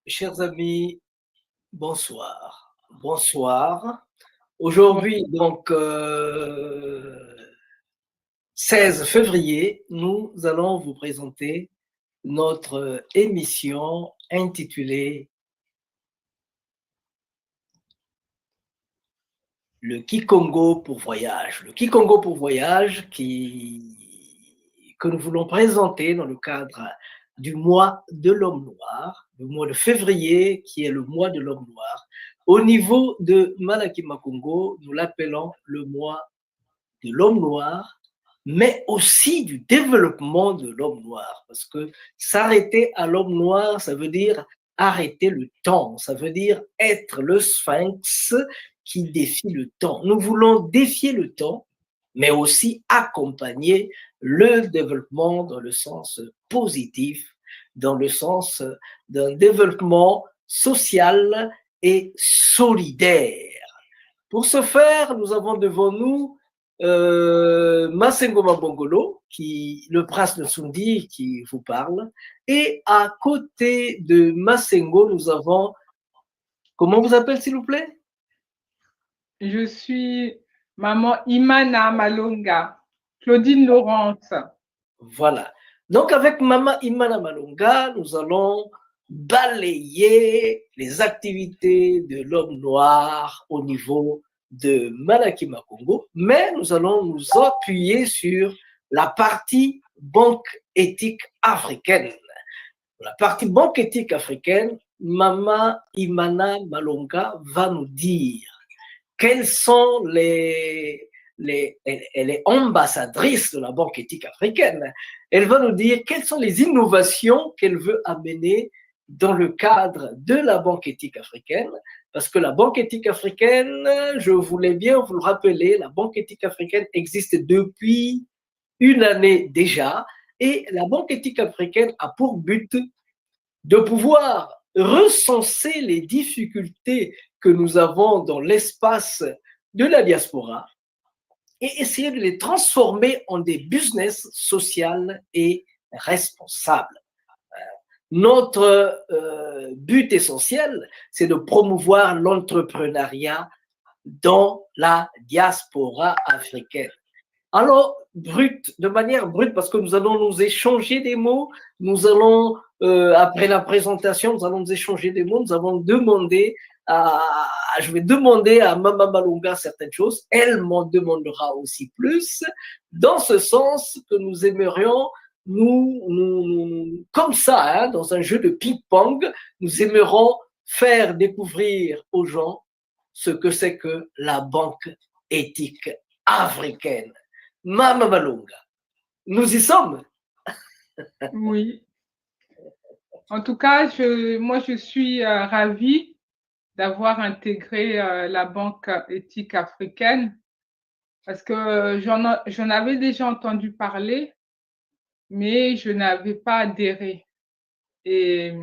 Chers amis, bonsoir. Bonsoir. Bon, Aujourd'hui, 16 février, nous allons vous présenter notre émission intitulée Le Kikongo pour voyage. Le Kikongo pour voyage que nous voulons présenter dans le cadre du mois de l'homme noir, le mois de février qui est le mois de l'homme noir. Au niveau de Malakima Congo, nous l'appelons le mois de l'homme noir, mais aussi du développement de l'homme noir. Parce que s'arrêter à l'homme noir, ça veut dire arrêter le temps, ça veut dire être le sphinx qui défie le temps. Nous voulons défier le temps, mais aussi accompagner le développement dans le sens positif, dans le sens d'un développement social et solidaire. Pour ce faire, nous avons devant nous Masengo Mabongolo, le prince de Sundi qui vous parle. Et à côté de Masengo, nous avons, comment vous appelez s'il vous plaît? je suis maman Imana Malonga, Claudine Laurence. Voilà. Donc avec Mama Imana Malonga, nous allons balayer les activités de l'homme noir au niveau de Malakima Congo, mais nous allons nous appuyer sur la partie banque éthique africaine. La partie banque éthique africaine, Mama Imana Malonga va nous dire quelles sont elle est ambassadrice de la banque éthique africaine. Elle va nous dire quelles sont les innovations qu'elle veut amener dans le cadre de la banque éthique africaine, parce que la banque éthique africaine, je voulais bien vous le rappeler, la banque éthique africaine existe depuis une année déjà, et la banque éthique africaine a pour but de pouvoir recenser les difficultés que nous avons dans l'espace de la diaspora et essayer de les transformer en des business sociaux et responsables. Notre but essentiel, c'est de promouvoir l'entrepreneuriat dans la diaspora africaine. Alors, de manière brute, parce que nous allons nous échanger des mots, nous allons, après la présentation, nous allons nous échanger des mots, nous allons demander je vais demander à Mama Malonga certaines choses, elle m'en demandera aussi plus, dans ce sens que nous aimerions, comme ça, hein, dans un jeu de ping-pong, nous aimerions faire découvrir aux gens ce que c'est que la banque éthique africaine. Mama Malonga, nous y sommes. Oui. En tout cas, moi, je suis ravie d'avoir intégré la Banque éthique africaine parce que j'en avais déjà entendu parler, mais je n'avais pas adhéré. Et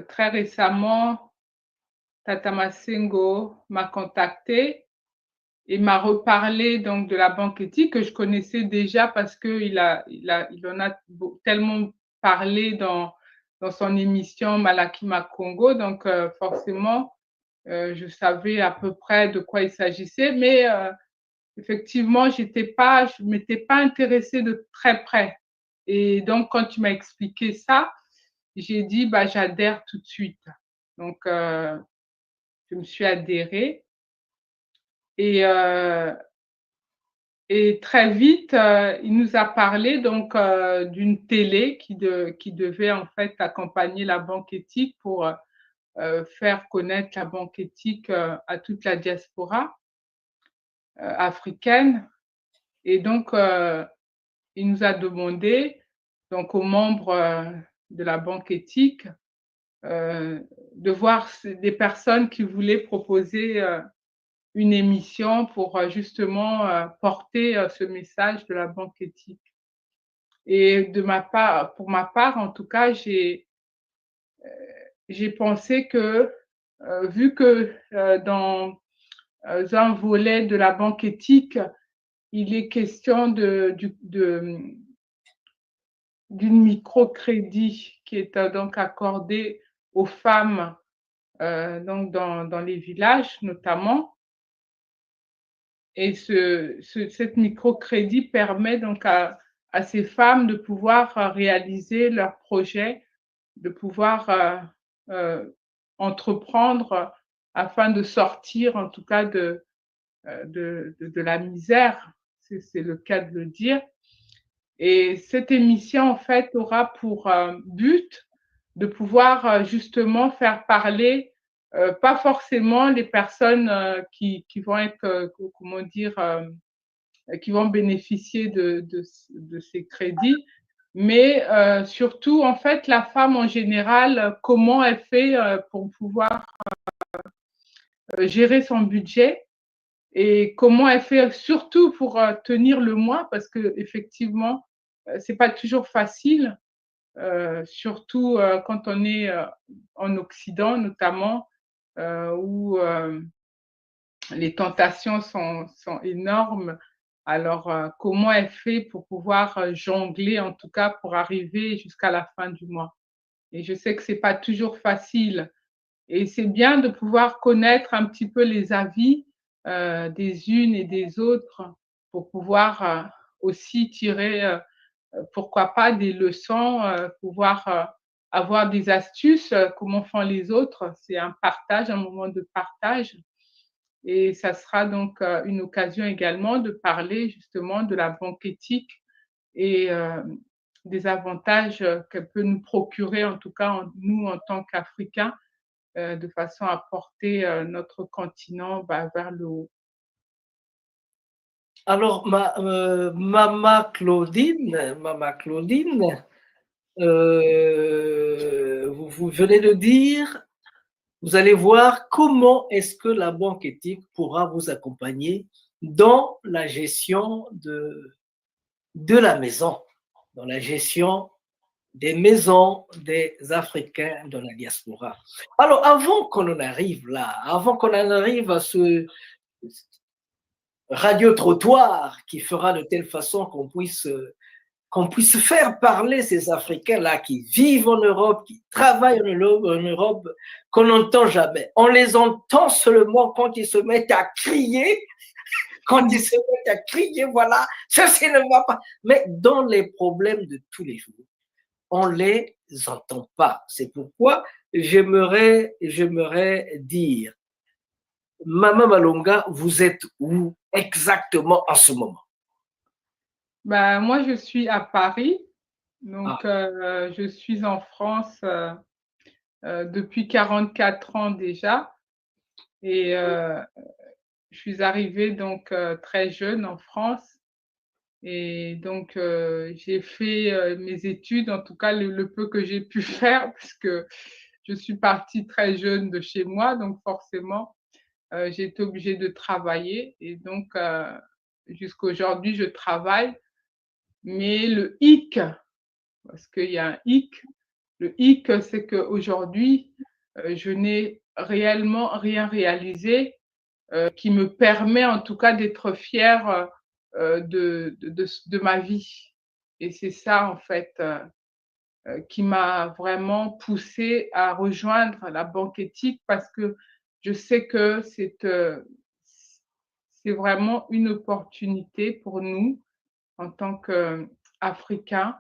très récemment, Tata Masengo m'a contactée et m'a reparlé donc de la banque éthique que je connaissais déjà parce qu'il en a tellement parlé dans son émission Malakima Congo. Donc, forcément, je savais à peu près de quoi il s'agissait, mais effectivement, je ne m'étais pas intéressée de très près. Et donc, quand tu m'as expliqué ça, j'ai dit, bah, j'adhère tout de suite. Donc, je me suis adhérée. Et très vite, il nous a parlé donc d'une télé qui devait en fait accompagner la banque éthique pour faire connaître la banque éthique à toute la diaspora africaine. Et donc, il nous a demandé, donc aux membres de la banque éthique, de voir des personnes qui voulaient proposer une émission pour justement porter ce message de la banque éthique. Et pour ma part, en tout cas, j'ai pensé que, vu que dans un volet de la banque éthique, il est question d'une microcrédit qui est donc accordé aux femmes donc dans les villages notamment. Et cette microcrédit permet donc à ces femmes de pouvoir réaliser leurs projets, de pouvoir entreprendre afin de sortir en tout cas de la misère, c'est le cas de le dire. Et cette émission, en fait, aura pour but de pouvoir justement faire parler pas forcément les personnes qui vont être, comment dire, qui vont bénéficier de ces crédits, mais surtout, en fait, la femme en général, comment elle fait pour pouvoir gérer son budget et comment elle fait surtout pour tenir le mois, parce que effectivement, c'est pas toujours facile, surtout quand on est en Occident notamment, où les tentations sont énormes. Alors, comment elle fait pour pouvoir jongler, en tout cas pour arriver jusqu'à la fin du mois? Et je sais que c'est pas toujours facile. Et c'est bien de pouvoir connaître un petit peu les avis des unes et des autres pour pouvoir aussi tirer, pourquoi pas, des leçons, pouvoir avoir des astuces, comment font les autres. C'est un partage, un moment de partage. Et ça sera donc une occasion également de parler justement de la banque éthique et des avantages qu'elle peut nous procurer, en tout cas nous en tant qu'Africains, de façon à porter notre continent vers le haut. Alors, Mama Claudine, vous venez de dire, vous allez voir comment est-ce que la banque éthique pourra vous accompagner dans la gestion de la maison, dans la gestion des maisons des Africains de la diaspora. Alors, avant qu'on en arrive là, avant qu'on en arrive à ce radio-trottoir qui fera de telle façon qu'on puisse faire parler ces Africains-là qui vivent en Europe, qui travaillent en Europe, qu'on n'entend jamais. On les entend seulement quand ils se mettent à crier, voilà, ça ne va pas. Mais dans les problèmes de tous les jours, on ne les entend pas. C'est pourquoi j'aimerais dire, Mama Malonga, vous êtes où exactement en ce moment? Moi, je suis à Paris, donc je suis en France depuis 44 ans déjà. Et je suis arrivée donc très jeune en France. Et donc j'ai fait mes études, en tout cas le peu que j'ai pu faire, puisque je suis partie très jeune de chez moi, donc forcément j'ai été obligée de travailler. Et donc jusqu'à aujourd'hui, je travaille. Mais le hic, parce qu'il y a un hic, le hic, c'est qu'aujourd'hui, je n'ai réellement rien réalisé qui me permet en tout cas d'être fière de ma vie. Et c'est ça, en fait, qui m'a vraiment poussée à rejoindre la banque éthique, parce que je sais que c'est vraiment une opportunité pour nous, en tant qu'Africains,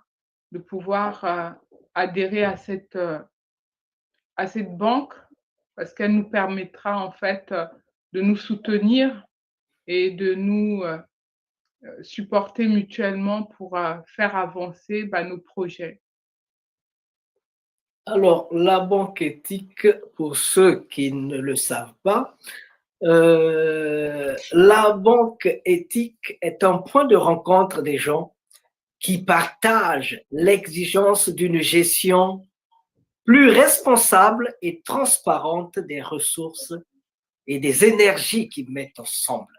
de pouvoir adhérer à cette banque, parce qu'elle nous permettra en fait de nous soutenir et de nous supporter mutuellement pour faire avancer nos projets. Alors, la banque éthique, pour ceux qui ne le savent pas, la banque éthique est un point de rencontre des gens qui partagent l'exigence d'une gestion plus responsable et transparente des ressources et des énergies qu'ils mettent ensemble.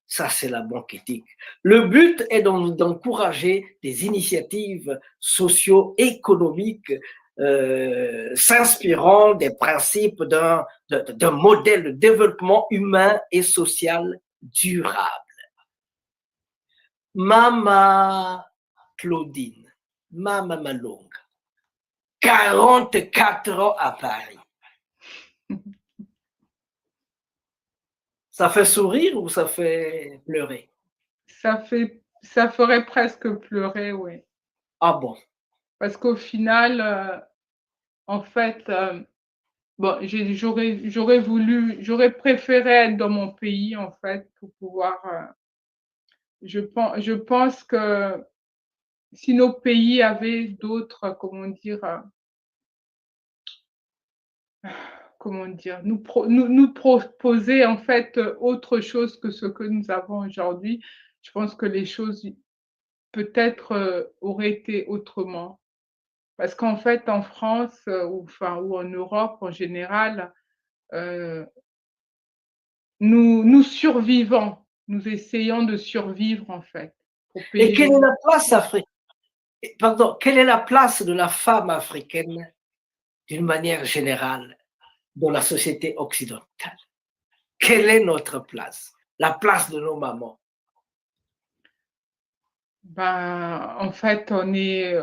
Ça, c'est la banque éthique. Le but est d'encourager des initiatives socio-économiques s'inspirant des principes d'un modèle de développement humain et social durable. Mama Claudine, Mama Malonga, 44 ans à Paris. Ça fait sourire ou ça fait pleurer? Ça ferait presque pleurer, oui. Ah bon? Parce qu'au final, en fait, bon, j'aurais préféré être dans mon pays, en fait, pour pouvoir, je pense que si nos pays avaient d'autres, comment dire? Nous proposer, en fait, autre chose que ce que nous avons aujourd'hui, je pense que les choses, peut-être, auraient été autrement. Parce qu'en fait, en France, ou en Europe en général, heu, nous survivons. Nous essayons de survivre, en fait, pour Et payer quelle les est la place pardon, quelle est la place de la femme africaine d'une manière générale dans la société occidentale? Quelle est notre place? La place de nos mamans? ben, en fait, on est,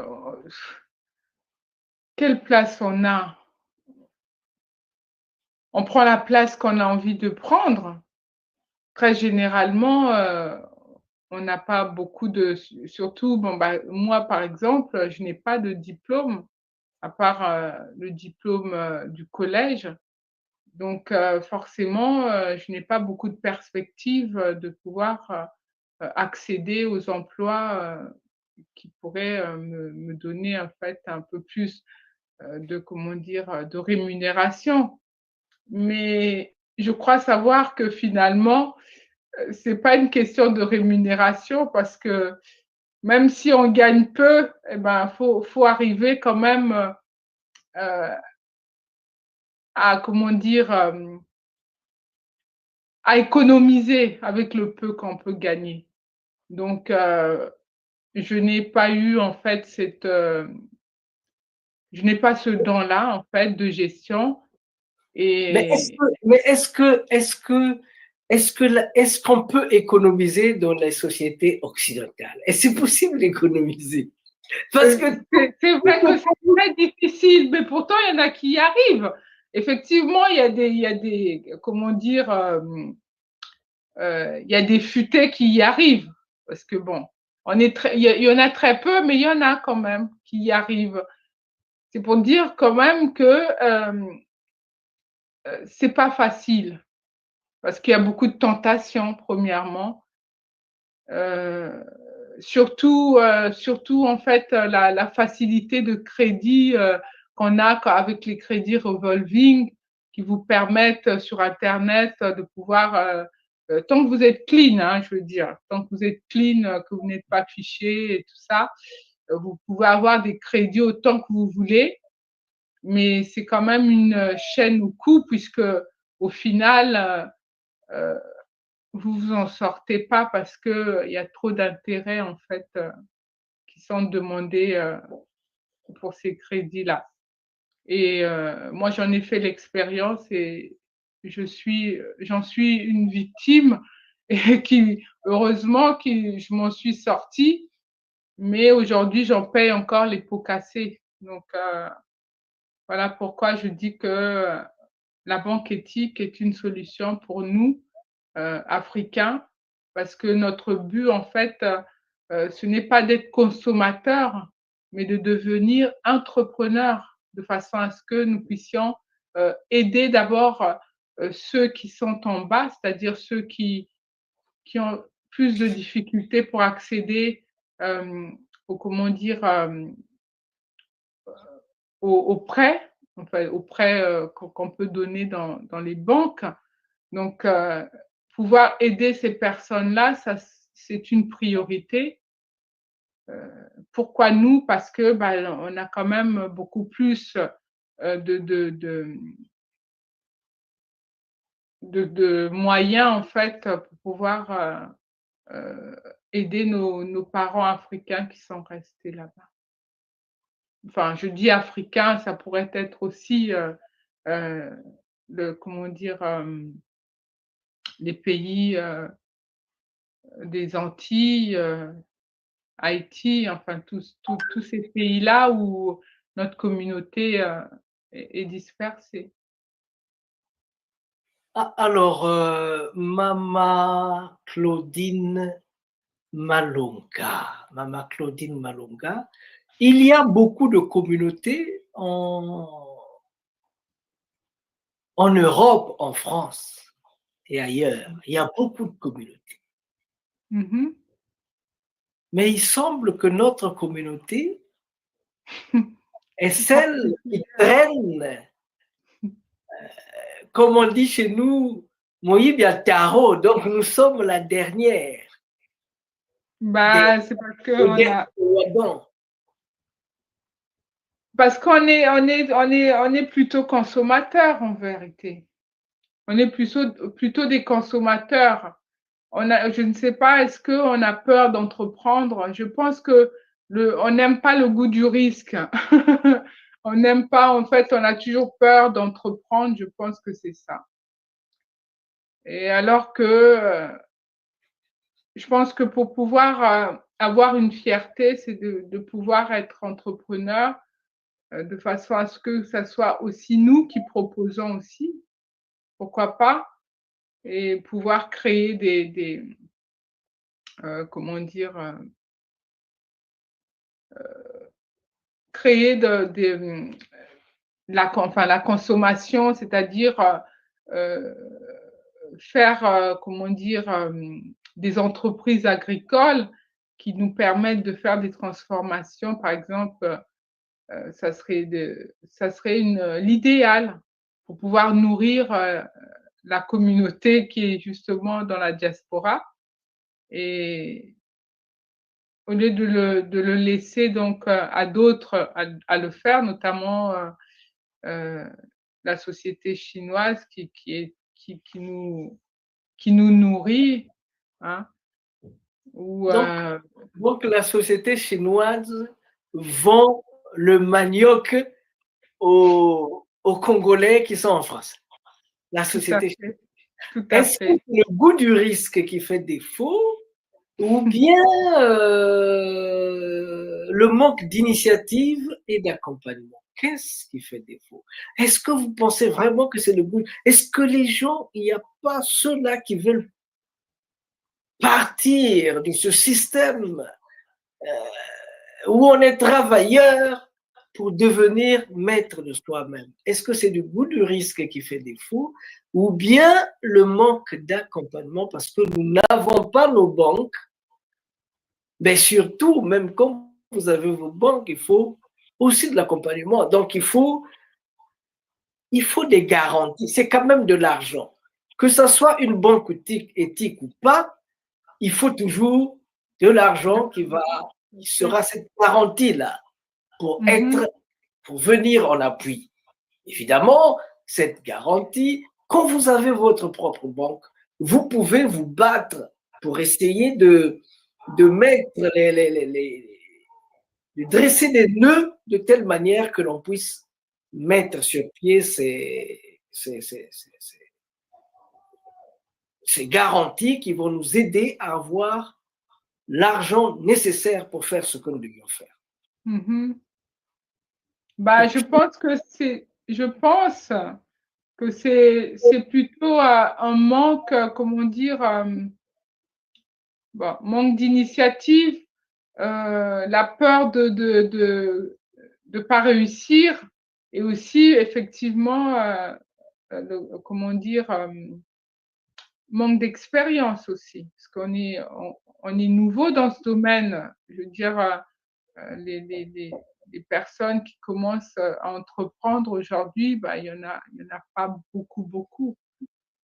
quelle place on a? On prend la place qu'on a envie de prendre. Très généralement, on n'a pas beaucoup de surtout, bon, bah, moi, par exemple, je n'ai pas de diplôme, à part, le diplôme, du collège. Donc, forcément, je n'ai pas beaucoup de perspectives, de pouvoir, accéder aux emplois, qui pourraient, me donner, en fait, un peu plus, de rémunération. Mais je crois savoir que finalement, c'est pas une question de rémunération parce que même si on gagne peu, et ben, faut arriver quand même, à à économiser avec le peu qu'on peut gagner. Donc, je n'ai pas eu en fait je n'ai pas ce don-là en fait de gestion Mais et est-ce qu'on peut économiser dans les sociétés occidentales? Est-ce que c'est possible d'économiser? Parce que c'est vrai que c'est très difficile, mais pourtant il y en a qui y arrivent. Effectivement, il y a des comment dire? Il y a des futés qui y arrivent parce que bon, il y en a très peu, mais il y en a quand même qui y arrivent. C'est pour dire quand même que, c'est pas facile parce qu'il y a beaucoup de tentations premièrement. Heu, surtout en fait, la facilité de crédit, qu'on a avec les crédits revolving qui vous permettent, sur internet, de pouvoir, tant que vous êtes clean, hein, je veux dire, tant que vous êtes clean, que vous n'êtes pas fiché et tout ça, vous pouvez avoir des crédits autant que vous voulez. Mais c'est quand même une, chaîne au cou puisque au final, heu vous vous en sortez pas parce que il y a trop d'intérêts en fait, qui sont demandés, pour ces crédits-là et moi j'en ai fait l'expérience et j'en suis une victime et qui heureusement je m'en suis sortie, mais aujourd'hui j'en paye encore les pots cassés. Donc voilà pourquoi je dis que, la banque éthique est une solution pour nous, africains, parce que notre but, en fait, ce n'est pas d'être consommateur, mais de devenir entrepreneur, de façon à ce que nous puissions, aider d'abord, ceux qui sont en bas, c'est-à-dire ceux qui ont plus de difficultés pour accéder, hem, aux aux prêts, enfin aux prêts, qu'on peut donner dans les banques. Donc, pouvoir aider ces personnes-là, ça c'est une priorité. Pourquoi nous? Parce que, bah, on a quand même beaucoup plus, de moyens en fait, pour pouvoir, aider nos parents africains qui sont restés là-bas. Enfin, je dis africains, ça pourrait être aussi, heu, le comment dire? Les pays, des Antilles, Haïti, enfin tous ces pays-là où notre communauté, est dispersée. Alors, Mama Claudine Malonga. Mama Claudine Malonga. Il y a beaucoup de communautés en Europe, en France et ailleurs. Il y a beaucoup de communautés. Mhm. Mais il semble que notre communauté est C'est celle qui particulier. traîne, comme on dit chez nous, Moïbia Taro. Donc, nous sommes la dernière des Bah, c'est Ouadans. parce on est plutôt consommateurs en vérité. On est plutôt des consommateurs. Je ne sais pas, est-ce qu'on a peur d'entreprendre? Je pense que on n'aime pas le goût du risque. On n'aime pas, en fait, on a toujours peur d'entreprendre. Je pense que c'est ça. Et alors que je pense que pour pouvoir avoir une fierté, c'est de pouvoir être entrepreneur de façon à ce que ça soit aussi nous qui proposons aussi, pourquoi pas, et pouvoir créer comment dire, créer la consommation, c'est-à-dire euh, faire, comment dire, des entreprises agricoles qui nous permettent de faire des transformations. Par exemple, ça serait l'idéal pour pouvoir nourrir la communauté qui est justement dans la diaspora. Et au lieu de le laisser donc à d'autres à le faire, notamment euh, la société chinoise qui nous nourrit, hein, ou Donc, la société chinoise vend le manioc aux Congolais qui sont en France. La tout à société. fait, tout à Est-ce que fait. c'est le goût du risque qui fait défaut ou bien le manque d'initiative et d'accompagnement? Qu'est-ce qui fait défaut? Est-ce que vous pensez vraiment que c'est le goût? Est-ce que les gens, il n'y a pas ceux-là qui veulent partir de ce système où on est travailleur pour devenir maître de soi-même? Est-ce que c'est du goût du risque qui fait défaut ou bien le manque d'accompagnement parce que nous n'avons pas nos banques, mais surtout, même quand vous avez vos banques, il faut aussi de l'accompagnement. Donc, il faut des garanties. C'est quand même de l'argent. Que ce soit une banque éthique ou pas, il faut toujours de l'argent qui sera cette garantie-là pour Mhm. pour venir en appui. Évidemment, cette garantie, quand vous avez votre propre banque, vous pouvez vous battre pour essayer de mettre de dresser des nœuds de telle manière que l'on puisse mettre sur pied ces garanties qui vont nous aider à avoir l'argent nécessaire pour faire ce que nous devions faire. Mhm. Bah, je pense que c'est plutôt un manque, comment dire, bon, manque d'initiative, la peur de pas réussir, et aussi effectivement, comment dire, manque d'expérience aussi, parce on est nouveau dans ce domaine. Je veux dire, les personnes qui commencent à entreprendre aujourd'hui, bah, il y en a pas beaucoup, beaucoup.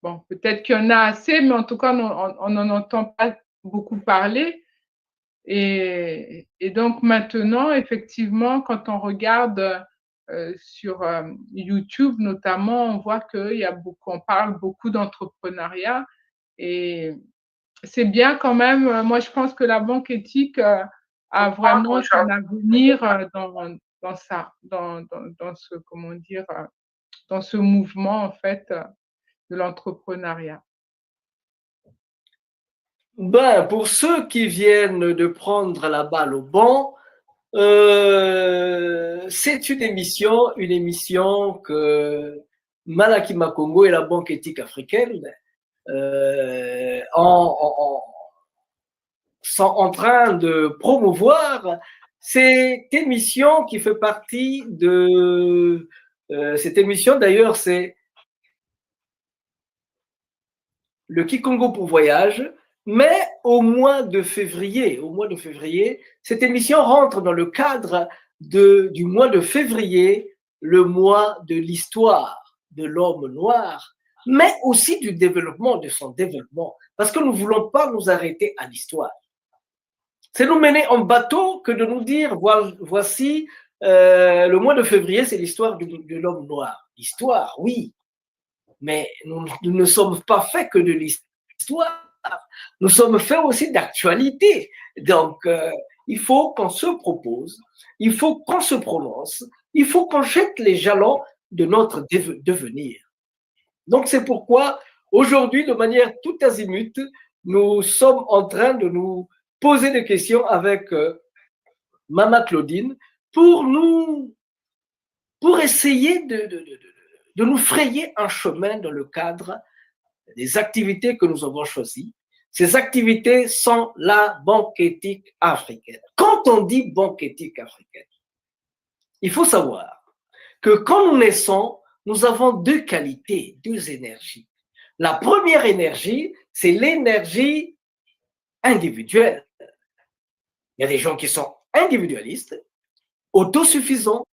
Bon, peut-être qu'il y en a assez, mais en tout cas, on n'en entend pas beaucoup parler. Et donc maintenant, effectivement, quand on regarde sur YouTube notamment, on voit on parle beaucoup d'entrepreneuriat. Et c'est bien quand même. Moi, je pense que la banque éthique a vraiment son avenir dans ça, dans ce, comment dire, dans ce mouvement, en fait, de l'entrepreneuriat. Ben, pour ceux qui viennent de prendre la balle au banc, c'est une émission que Malakima Congo et la Banque éthique africaine sont en train de promouvoir cette émission qui fait partie de... cette émission, d'ailleurs, c'est le Kikongo pour voyage, mais au mois de février, cette émission rentre dans le cadre du mois de février, le mois de l'histoire de l'homme noir, mais aussi du développement, de son développement, parce que nous ne voulons pas nous arrêter à l'histoire. C'est nous mener en bateau que de nous dire, voici, le mois de février, c'est l'histoire de l'homme noir. L'histoire, oui, mais nous ne sommes pas faits que de l'histoire. Nous sommes faits aussi d'actualité. Donc, il faut qu'on se propose, il faut qu'on se prononce, il faut qu'on jette les jalons de notre devenir. Donc, c'est pourquoi aujourd'hui, de manière tout azimut, nous sommes en train de nous poser des questions avec Mama Claudine pour essayer de nous frayer un chemin dans le cadre des activités que nous avons choisies. Ces activités sont la Banque éthique africaine. Quand on dit Banque éthique africaine, il faut savoir que quand nous naissons, nous avons deux qualités, deux énergies. La première énergie, c'est l'énergie individuelle. Il y a des gens qui sont individualistes, autosuffisants,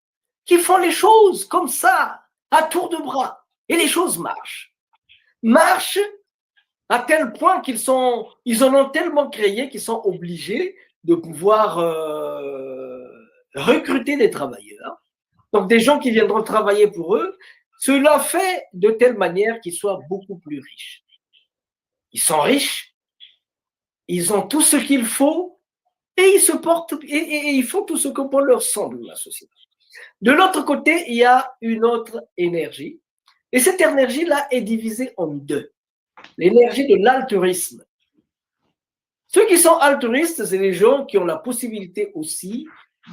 qui font les choses comme ça, à tour de bras. Et les choses marchent. Marchent à tel point qu'ils en ont tellement créé qu'ils sont obligés de pouvoir recruter des travailleurs. Donc, des gens qui viendront travailler pour eux. Cela fait de telle manière qu'ils soient beaucoup plus riches. Ils sont riches, ils ont tout ce qu'il faut et ils se portent et ils font tout ce que bon leur semble la société. De l'autre côté, il y a une autre énergie et cette énergie-là est divisée en deux. L'énergie de l'altruisme. Ceux qui sont altruistes, c'est les gens qui ont la possibilité aussi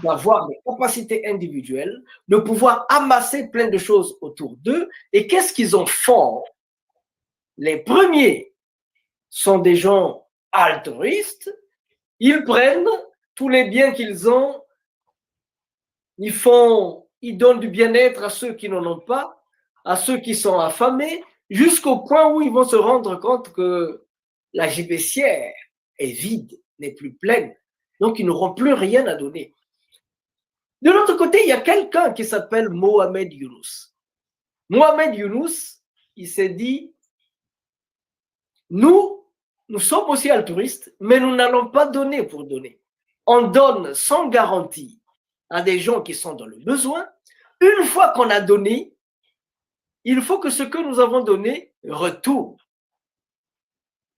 d'avoir des capacités individuelles, de pouvoir amasser plein de choses autour d'eux. Et qu'est-ce qu'ils en font? Les premiers sont des gens altruistes. Ils prennent tous les biens qu'ils ont, ils donnent du bien-être à ceux qui n'en ont pas, à ceux qui sont affamés, jusqu'au point où ils vont se rendre compte que la gibecière est vide, n'est plus pleine. Donc, ils n'auront plus rien à donner. De l'autre côté, il y a quelqu'un qui s'appelle Mohamed Younous. Mohamed Younous, il s'est dit, nous sommes aussi altruistes, mais nous n'allons pas donner pour donner. On donne sans garantie à des gens qui sont dans le besoin. Une fois qu'on a donné, il faut que ce que nous avons donné retourne.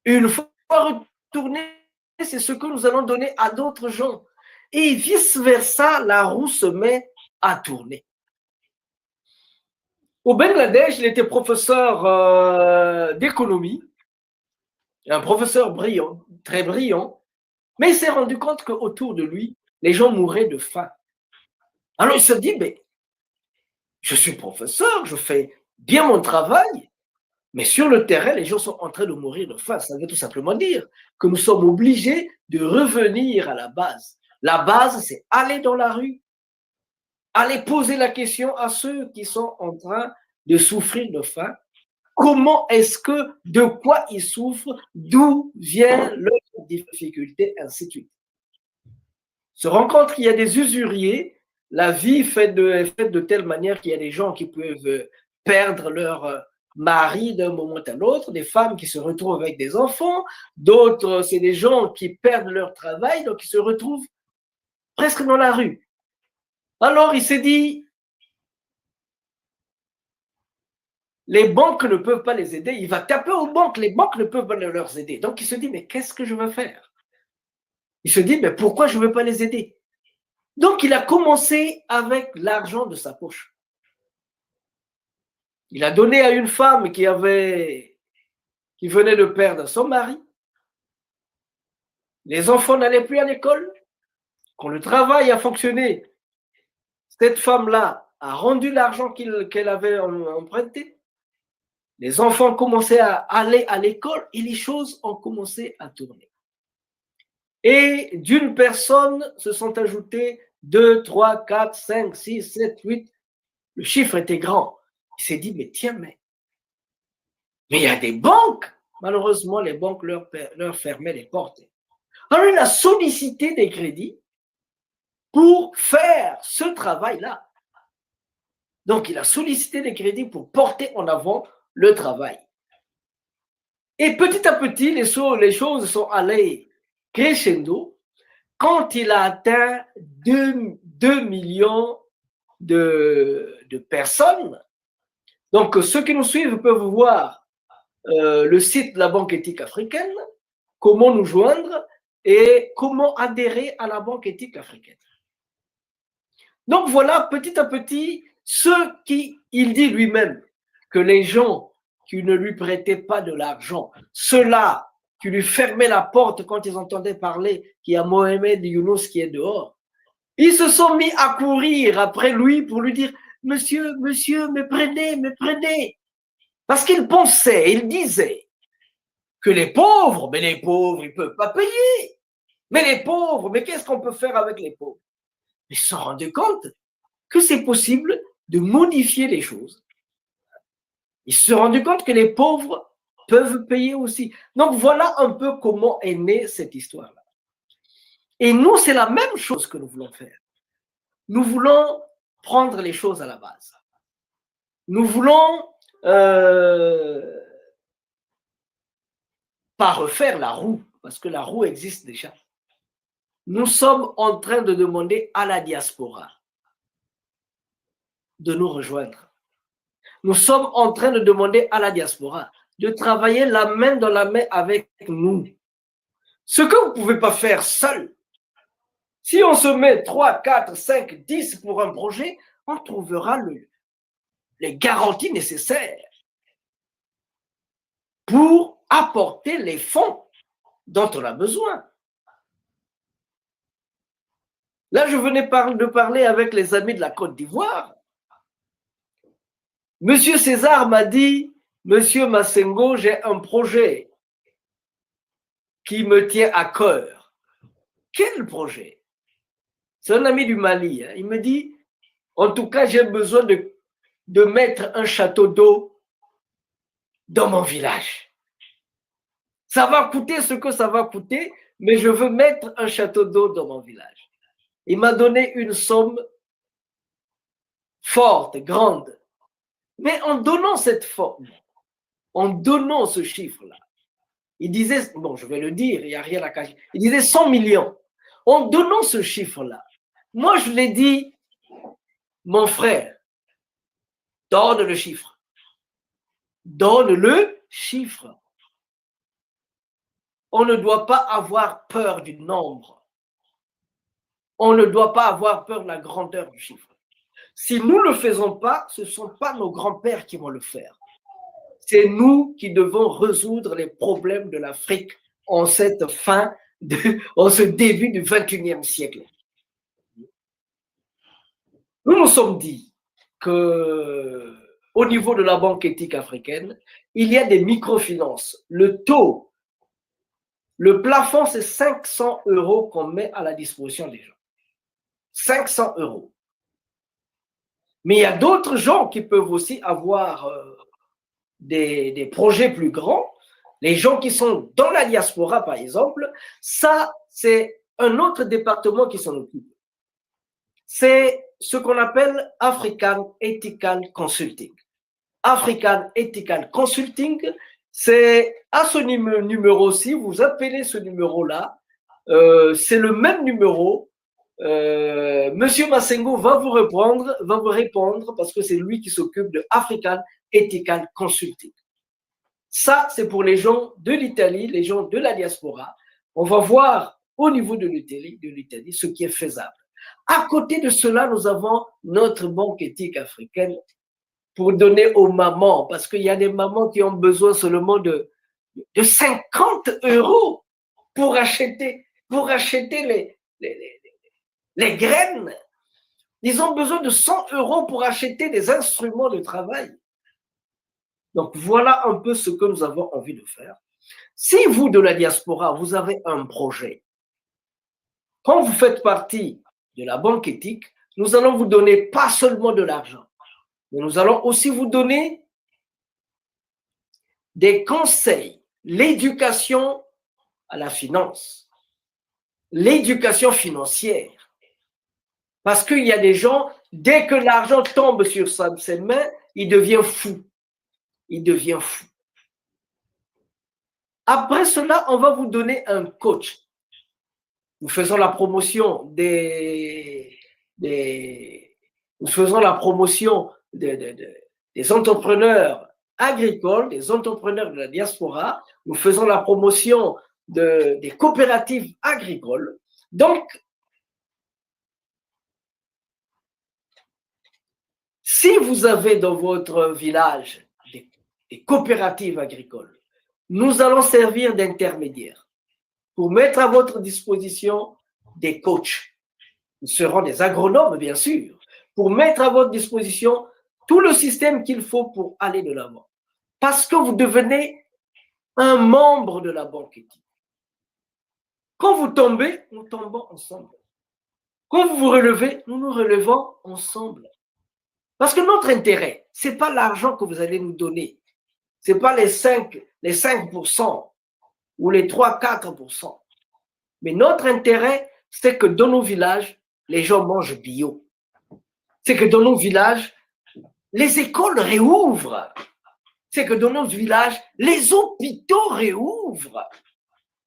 Une fois retourné, c'est ce que nous allons donner à d'autres gens. Et vice-versa, la roue se met à tourner. Au Bangladesh, il était professeur d'économie, un professeur brillant, très brillant, mais il s'est rendu compte qu'autour de lui, les gens mouraient de faim. Alors il se dit, mais je suis professeur, je fais bien mon travail, mais sur le terrain, les gens sont en train de mourir de faim. Ça veut tout simplement dire que nous sommes obligés de revenir à la base. La base, c'est aller dans la rue, aller poser la question à ceux qui sont en train de souffrir de faim. Comment est-ce que, de quoi ils souffrent, d'où vient leur difficulté, ainsi de suite. Se rend compte qu'il y a des usuriers, la vie est faite de telle manière qu'il y a des gens qui peuvent perdre leur mari d'un moment à l'autre, des femmes qui se retrouvent avec des enfants, d'autres, c'est des gens qui perdent leur travail, donc ils se retrouvent presque dans la rue. Alors il s'est dit, les banques ne peuvent pas les aider, il va taper aux banques, les banques ne peuvent pas leur aider. Donc il se dit, mais qu'est-ce que je vais faire? Il se dit, mais pourquoi je ne vais pas les aider? Donc il a commencé avec l'argent de sa poche. Il a donné à une femme qui venait de perdre son mari. Les enfants n'allaient plus à l'école. Quand le travail a fonctionné, cette femme-là a rendu l'argent qu'elle avait emprunté. Les enfants commençaient à aller à l'école et les choses ont commencé à tourner. Et d'une personne se sont ajoutés 2, 3, 4, 5, 6, 7, 8. Le chiffre était grand. Il s'est dit, mais tiens, mais il y a des banques. Malheureusement, les banques leur fermaient les portes. Alors, il a sollicité des crédits pour faire ce travail-là. Donc, il a sollicité des crédits pour porter en avant le travail. Et petit à petit, les choses sont allées crescendo. Quand il a atteint 2 millions de personnes, donc ceux qui nous suivent peuvent voir le site de la Banque éthique africaine, comment nous joindre et comment adhérer à la Banque éthique africaine. Donc voilà, petit à petit, il dit lui-même que les gens qui ne lui prêtaient pas de l'argent, ceux-là qui lui fermaient la porte quand ils entendaient parler qu'il y a Mohamed Younous qui est dehors, ils se sont mis à courir après lui pour lui dire « Monsieur, me prenez ». Parce qu'ils pensaient, ils disaient que les pauvres, mais les pauvres, ils ne peuvent pas payer. Mais les pauvres, mais qu'est-ce qu'on peut faire avec les pauvres? Ils se sont rendus compte que c'est possible de modifier les choses. Ils se sont rendus compte que les pauvres peuvent payer aussi. Donc voilà un peu comment est née cette histoire-là. Et nous, c'est la même chose que nous voulons faire. Nous voulons prendre les choses à la base. Nous voulons pas refaire la roue, parce que la roue existe déjà. Nous sommes en train de demander à la diaspora de nous rejoindre. Nous sommes en train de demander à la diaspora de travailler la main dans la main avec nous. Ce que vous ne pouvez pas faire seul. Si on se met 3, 4, 5, 10 pour un projet, on trouvera les garanties nécessaires pour apporter les fonds dont on a besoin. Là, je venais de parler avec les amis de la Côte d'Ivoire. Monsieur César m'a dit, Monsieur Massengo, j'ai un projet qui me tient à cœur. Quel projet? C'est un ami du Mali. Hein. Il me dit, en tout cas, j'ai besoin de mettre un château d'eau dans mon village. Ça va coûter ce que ça va coûter, mais je veux mettre un château d'eau dans mon village. Il m'a donné une somme forte, grande. Mais en donnant cette forme, en donnant ce chiffre-là, il disait, bon, je vais le dire, il n'y a rien à cacher, il disait 100 millions. En donnant ce chiffre-là, moi, je l'ai dit, mon frère, donne le chiffre. Donne le chiffre. On ne doit pas avoir peur du nombre. On ne doit pas avoir peur de la grandeur du chiffre. Si nous ne le faisons pas, ce ne sont pas nos grands-pères qui vont le faire. C'est nous qui devons résoudre les problèmes de l'Afrique en cette en ce début du 21e siècle. Nous nous sommes dit qu'au niveau de la Banque éthique africaine, il y a des microfinances. Le taux, le plafond, c'est 500 € qu'on met à la disposition des gens. 500 €. Mais il y a d'autres gens qui peuvent aussi avoir des projets plus grands. Les gens qui sont dans la diaspora, par exemple, ça, c'est un autre département qui s'en occupe. C'est ce qu'on appelle African Ethical Consulting. African Ethical Consulting, c'est à ce numéro-ci, vous appelez ce numéro-là, c'est le même numéro. Monsieur Massengo va vous répondre parce que c'est lui qui s'occupe de African Ethical Consulting. Ça, c'est pour les gens de l'Italie, les gens de la diaspora. On va voir au niveau de l'Italie ce qui est faisable. À côté de cela, nous avons notre banque éthique africaine pour donner aux mamans, parce qu'il y a des mamans qui ont besoin seulement de 50 € pour acheter les graines. Ils ont besoin de 100 € pour acheter des instruments de travail. Donc, voilà un peu ce que nous avons envie de faire. Si vous, de la diaspora, vous avez un projet, quand vous faites partie de la banque éthique, nous allons vous donner pas seulement de l'argent, mais nous allons aussi vous donner des conseils, l'éducation à la finance, l'éducation financière. Parce qu'il y a des gens, dès que l'argent tombe sur ses mains, il devient fou. Il devient fou. Après cela, on va vous donner un coach. Nous faisons la promotion des entrepreneurs agricoles, des entrepreneurs de la diaspora. Nous faisons la promotion des coopératives agricoles. Donc, si vous avez dans votre village des coopératives agricoles, nous allons servir d'intermédiaires pour mettre à votre disposition des coachs. Ils seront des agronomes, bien sûr, pour mettre à votre disposition tout le système qu'il faut pour aller de l'avant. Parce que vous devenez un membre de la banque éthique. Quand vous tombez, nous tombons ensemble. Quand vous vous relevez, nous nous relevons ensemble. Parce que notre intérêt, ce n'est pas l'argent que vous allez nous donner. Ce n'est pas les 5% ou les 3-4%. Mais notre intérêt, c'est que dans nos villages, les gens mangent bio. C'est que dans nos villages, les écoles réouvrent. C'est que dans nos villages, les hôpitaux réouvrent.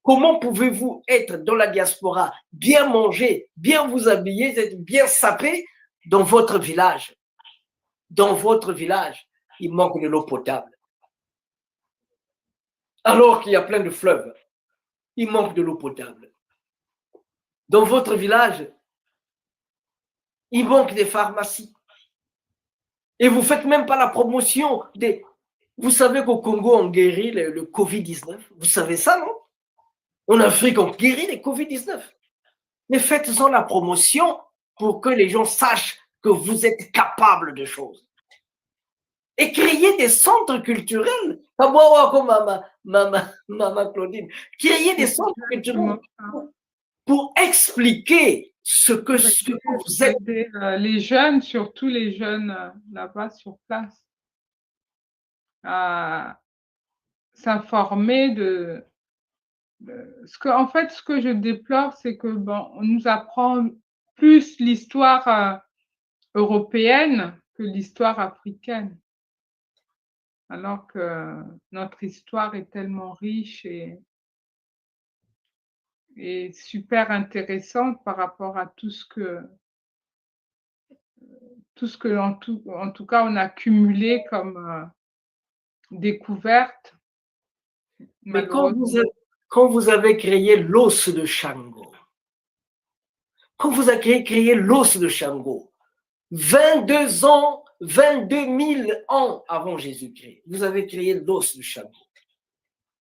Comment pouvez-vous être dans la diaspora, bien manger, bien vous habiller, être bien sapé dans votre village? Dans votre village, il manque de l'eau potable. Alors qu'il y a plein de fleuves, il manque de l'eau potable. Dans votre village, il manque des pharmacies. Et vous ne faites même pas la promotion des... Vous savez qu'au Congo, on guérit le Covid-19. Vous savez ça, non? En Afrique, on guérit le Covid-19. Mais faites-en la promotion pour que les gens sachent que vous êtes capable de choses. Et créer des centres culturels. Comme Maman Claudine. Créer des centres culturels pour expliquer ce que vous êtes. Les jeunes, surtout les jeunes là-bas sur place, à s'informer en fait, ce que je déplore, c'est que on nous apprend plus l'histoire européenne que l'histoire africaine, alors que notre histoire est tellement riche et super intéressante par rapport à tout ce que en tout cas on a cumulé comme découverte. Mais quand vous avez créé l'os de Shango, quand vous avez créé l'os de Shango, 22 ans, 22 000 ans avant Jésus-Christ, vous avez créé l'os de Shango.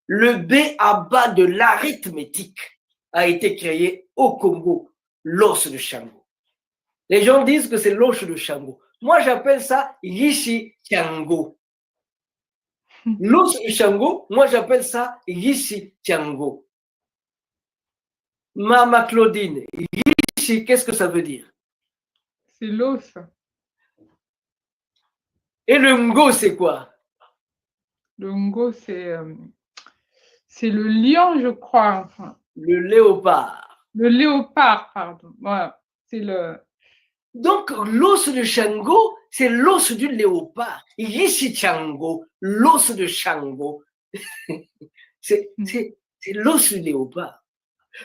Le B.A.B.A. de l'arithmétique a été créé au Congo, l'os de Shango. Les gens disent que c'est l'os de Shango. Moi, j'appelle ça Yishi Tiango. L'os de Shango, moi, j'appelle ça Yishi Tiango. Mama Claudine, Yishi, qu'est-ce que ça veut dire? C'est l'os. Et le Ngo, c'est quoi? Le Ngo, c'est le lion, je crois. Enfin. Le léopard. Le léopard, pardon. Voilà. C'est le... Donc, l'os de Shango, c'est l'os du léopard. Yishi Chango, l'os de Shango. c'est l'os du léopard.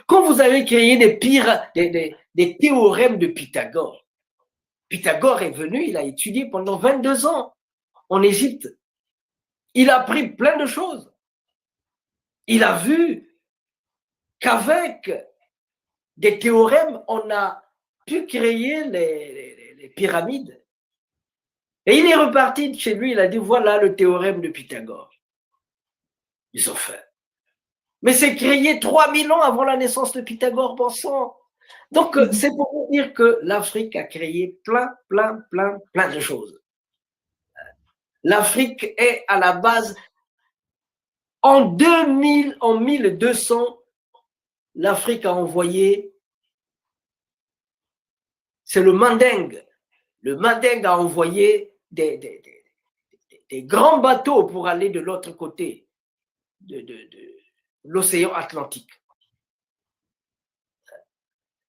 Quand vous avez créé des théorèmes de Pythagore, Pythagore est venu, il a étudié pendant 22 ans en Égypte. Il a appris plein de choses. Il a vu qu'avec des théorèmes, on a pu créer les pyramides. Et il est reparti de chez lui, il a dit, voilà le théorème de Pythagore. Ils ont fait. Mais c'est créé 3000 ans avant la naissance de Pythagore, bon sang. Donc, c'est pour vous dire que l'Afrique a créé plein de choses. L'Afrique est à la base. En 2000, en 1200, l'Afrique a envoyé, c'est le Mandingue. Le Mandingue a envoyé des grands bateaux pour aller de l'autre côté de l'océan Atlantique.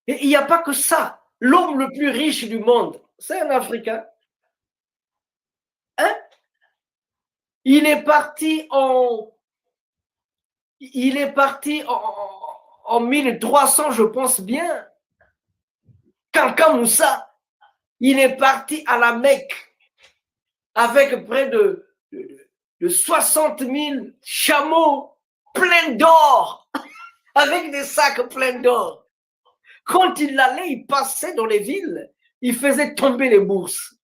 Et il n'y a pas que ça. L'homme le plus riche du monde, c'est un Africain. Hein? Il est parti en 1300, je pense bien. Kanka Moussa, il est parti à la Mecque avec près de 60 000 chameaux pleins d'or, avec des sacs pleins d'or. Quand il allait, il passait dans les villes, il faisait tomber les bourses.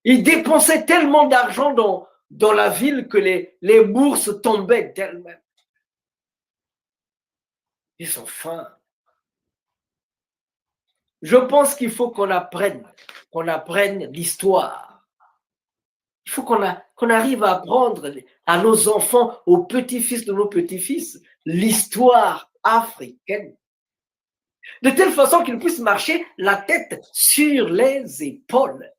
Il dépensait tellement d'argent dans la ville que les bourses tombaient d'elles-mêmes. Ils sont fins. Je pense qu'il faut qu'on apprenne l'histoire. Il faut qu'on arrive à apprendre à nos enfants, aux petits-fils de nos petits-fils, l'histoire africaine. De telle façon qu'ils puissent marcher la tête sur les épaules.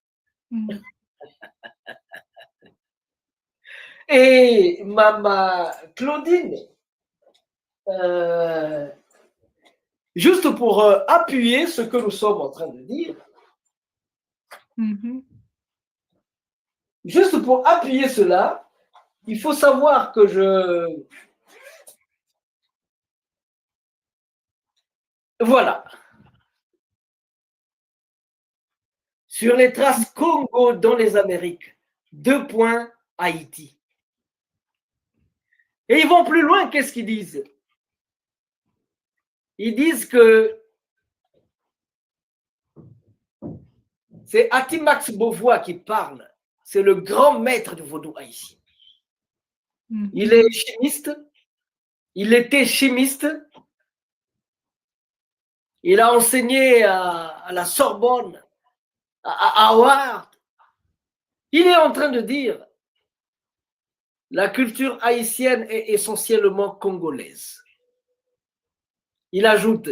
Et Maman Claudine, juste pour appuyer ce que nous sommes en train de dire, juste pour appuyer cela, il faut savoir que voilà. Sur les traces Congo dans les Amériques, 2 points Haïti. Et ils vont plus loin, qu'est-ce qu'ils disent? Ils disent que c'est Atimax Beauvois qui parle. C'est le grand maître du vaudou haïtien. Il est chimiste. Il était chimiste. Il a enseigné à la Sorbonne, à Harvard. Il est en train de dire la culture haïtienne est essentiellement congolaise. Il ajoute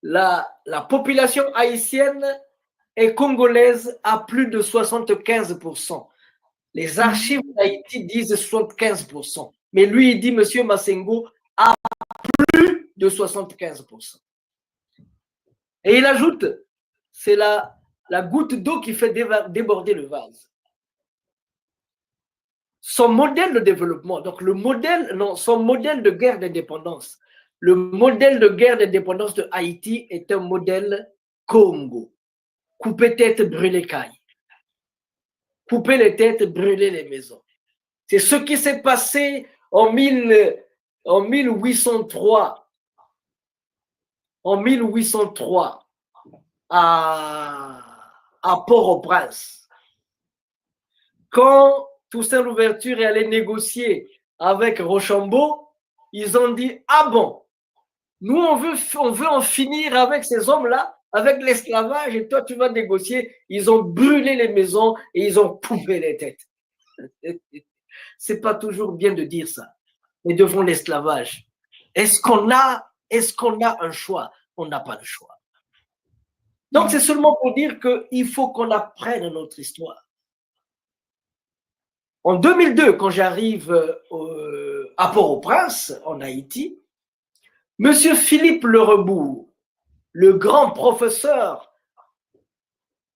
la population haïtienne est congolaise à plus de 75%. Les archives d'Haïti disent 75%. Mais lui, il dit, Monsieur Massengo, à plus de 75%. Et il ajoute, c'est la goutte d'eau qui fait déborder le vase. Son modèle de développement, donc son modèle de guerre d'indépendance, le modèle de guerre d'indépendance de Haïti est un modèle Congo. Couper tête, brûler caille. Couper les têtes, brûler les maisons. C'est ce qui s'est passé en 1803. En 1803, à Port-au-Prince. Quand Toussaint Louverture est allé négocier avec Rochambeau, ils ont dit, ah bon, nous on veut en finir avec ces hommes-là, avec l'esclavage, et toi tu vas négocier. Ils ont brûlé les maisons et ils ont coupé les têtes. C'est pas toujours bien de dire ça. Mais devant l'esclavage, est-ce qu'on a un choix? On n'a pas le choix. Donc c'est seulement pour dire qu'il faut qu'on apprenne notre histoire. En 2002, quand j'arrive à Port-au-Prince, en Haïti, Monsieur Philippe Lerebourg, le grand professeur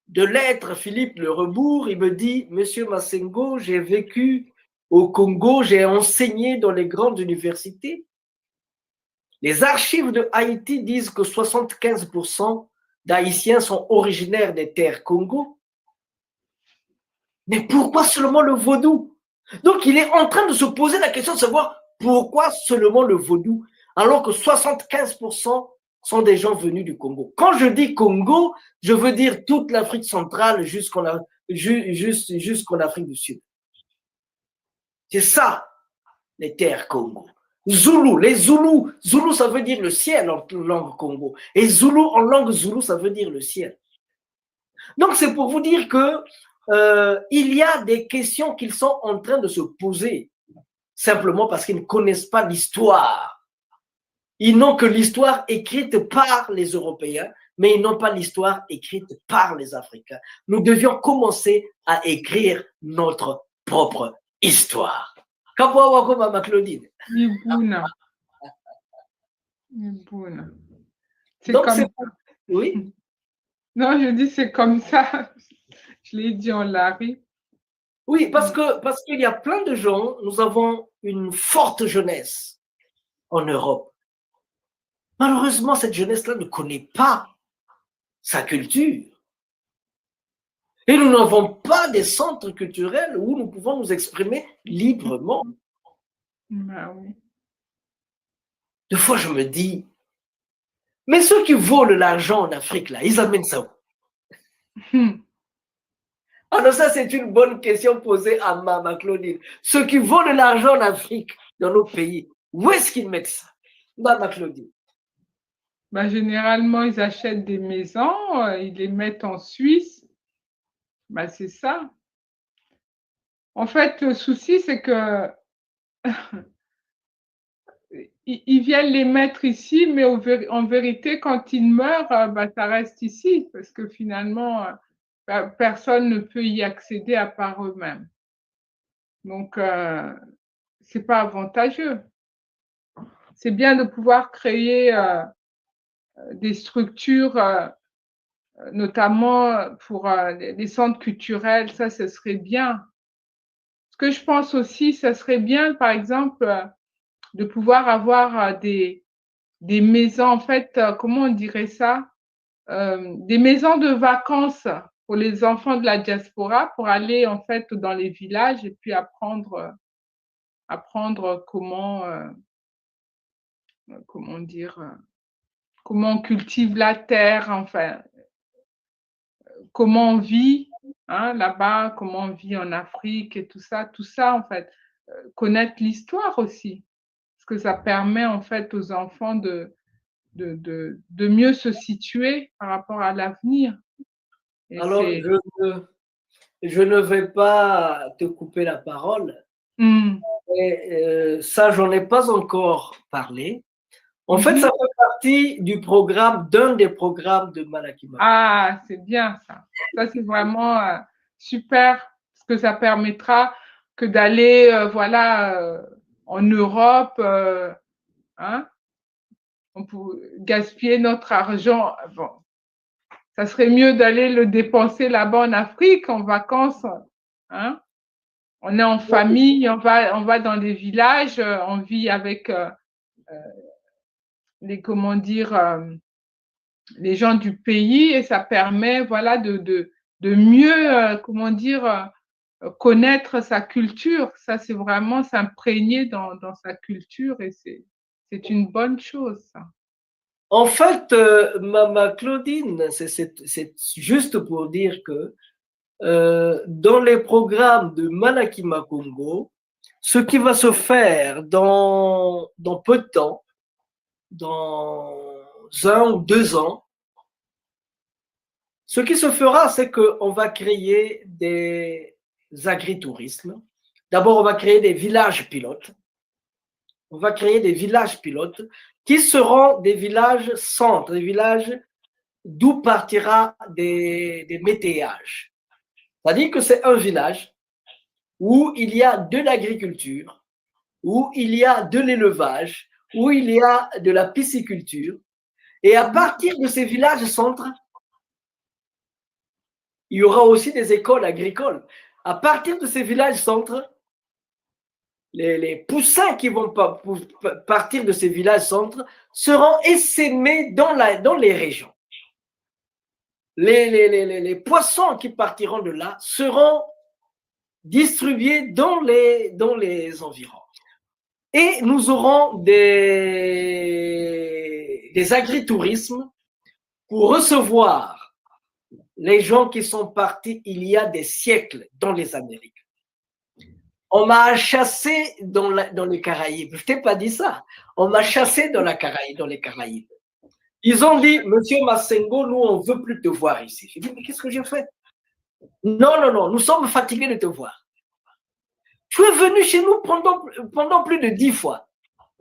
de lettres, Philippe Lerebourg, il me dit, Monsieur Massengo, j'ai vécu au Congo, j'ai enseigné dans les grandes universités. Les archives de Haïti disent que 75% d'Haïtiens sont originaires des terres Congo. Mais pourquoi seulement le vaudou? Donc, il est en train de se poser la question de savoir pourquoi seulement le vaudou, alors que 75% sont des gens venus du Congo. Quand je dis Congo, je veux dire toute l'Afrique centrale jusqu'en Afrique du Sud. C'est ça, les terres Congo. Zoulou, les Zoulous. Zoulou, ça veut dire le ciel en langue Congo. Et Zoulou, en langue Zoulou, ça veut dire le ciel. Donc, c'est pour vous dire que il y a des questions qu'ils sont en train de se poser, simplement parce qu'ils ne connaissent pas l'histoire. Ils n'ont que l'histoire écrite par les Européens, mais ils n'ont pas l'histoire écrite par les Africains. Nous devions commencer à écrire notre propre histoire. Kapwa wako Mama Claudine. Ibuna. Ibuna. C'est Donc, comme c'est... ça. Oui. Non, je dis c'est comme ça. Je l'ai dit en Larry. Oui, parce qu'il y a plein de gens, nous avons une forte jeunesse en Europe. Malheureusement, cette jeunesse-là ne connaît pas sa culture. Et nous n'avons pas des centres culturels où nous pouvons nous exprimer librement. Ben oui. Des fois, je me dis, mais ceux qui volent l'argent en Afrique, là, ils amènent ça où? Alors ça, c'est une bonne question posée à Mama Claudine. Ceux qui volent l'argent en Afrique, dans nos pays, où est-ce qu'ils mettent ça? Mama Claudine. Ben, généralement, ils achètent des maisons, ils les mettent en Suisse. Ben, c'est ça. En fait, le souci, c'est que ils viennent les mettre ici, mais en vérité, quand ils meurent, ben, ça reste ici, parce que finalement, personne ne peut y accéder à part eux-mêmes. Donc, c'est pas avantageux. C'est bien de pouvoir créer des structures, notamment pour les centres culturels, ça, ce serait bien. Ce que je pense aussi, ça serait bien, par exemple, de pouvoir avoir des maisons, en fait, comment on dirait ça? Des maisons de vacances pour les enfants de la diaspora, pour aller, en fait, dans les villages et puis apprendre comment dire, comment on cultive la terre, enfin, comment on vit hein, là-bas, comment on vit en Afrique et tout ça, en fait. Connaître l'histoire aussi, parce que ça permet en fait aux enfants de mieux se situer par rapport à l'avenir. Et Alors, je ne vais pas te couper la parole. Et, ça, j'en ai pas encore parlé. En fait, ça fait partie du programme, d'un des programmes de Malaki Mako. Ah, c'est bien ça. Ça, c'est vraiment super, parce que ça permettra que d'aller, voilà, en Europe, hein, on peut gaspiller notre argent. Bon, ça serait mieux d'aller le dépenser là-bas en Afrique, en vacances, hein. On est en famille, on va dans des villages, on vit avec comment dire, les gens du pays et ça permet, voilà, de mieux, comment dire, connaître sa culture. Ça, c'est vraiment s'imprégner dans sa culture et c'est une bonne chose, ça. En fait, Mama Claudine, c'est juste pour dire que dans les programmes de Malakima Congo, ce qui va se faire dans peu de temps, dans 1 ou 2 ans, ce qui se fera, c'est qu'on va créer des agritourismes. D'abord, on va créer des villages pilotes. On va créer des villages pilotes qui seront des villages centres, des villages d'où partira des métayages. C'est-à-dire que c'est un village où il y a de l'agriculture, où il y a de l'élevage, où il y a de la pisciculture. Et à partir de ces villages centres, il y aura aussi des écoles agricoles. À partir de ces villages centres, les poussins qui vont partir de ces villages centres seront essaimés dans les régions. Les poissons qui partiront de là seront distribués dans les environs. Et nous aurons des agritourismes pour recevoir les gens qui sont partis il y a des siècles dans les Amériques. On m'a chassé dans les Caraïbes. Je ne t'ai pas dit ça. On m'a chassé dans les Caraïbes. Ils ont dit, Monsieur Massengo, nous, on ne veut plus te voir ici. J'ai dit, mais qu'est-ce que j'ai fait? Non, non, non, nous sommes fatigués de te voir. Tu es venu chez nous pendant plus de 10 fois.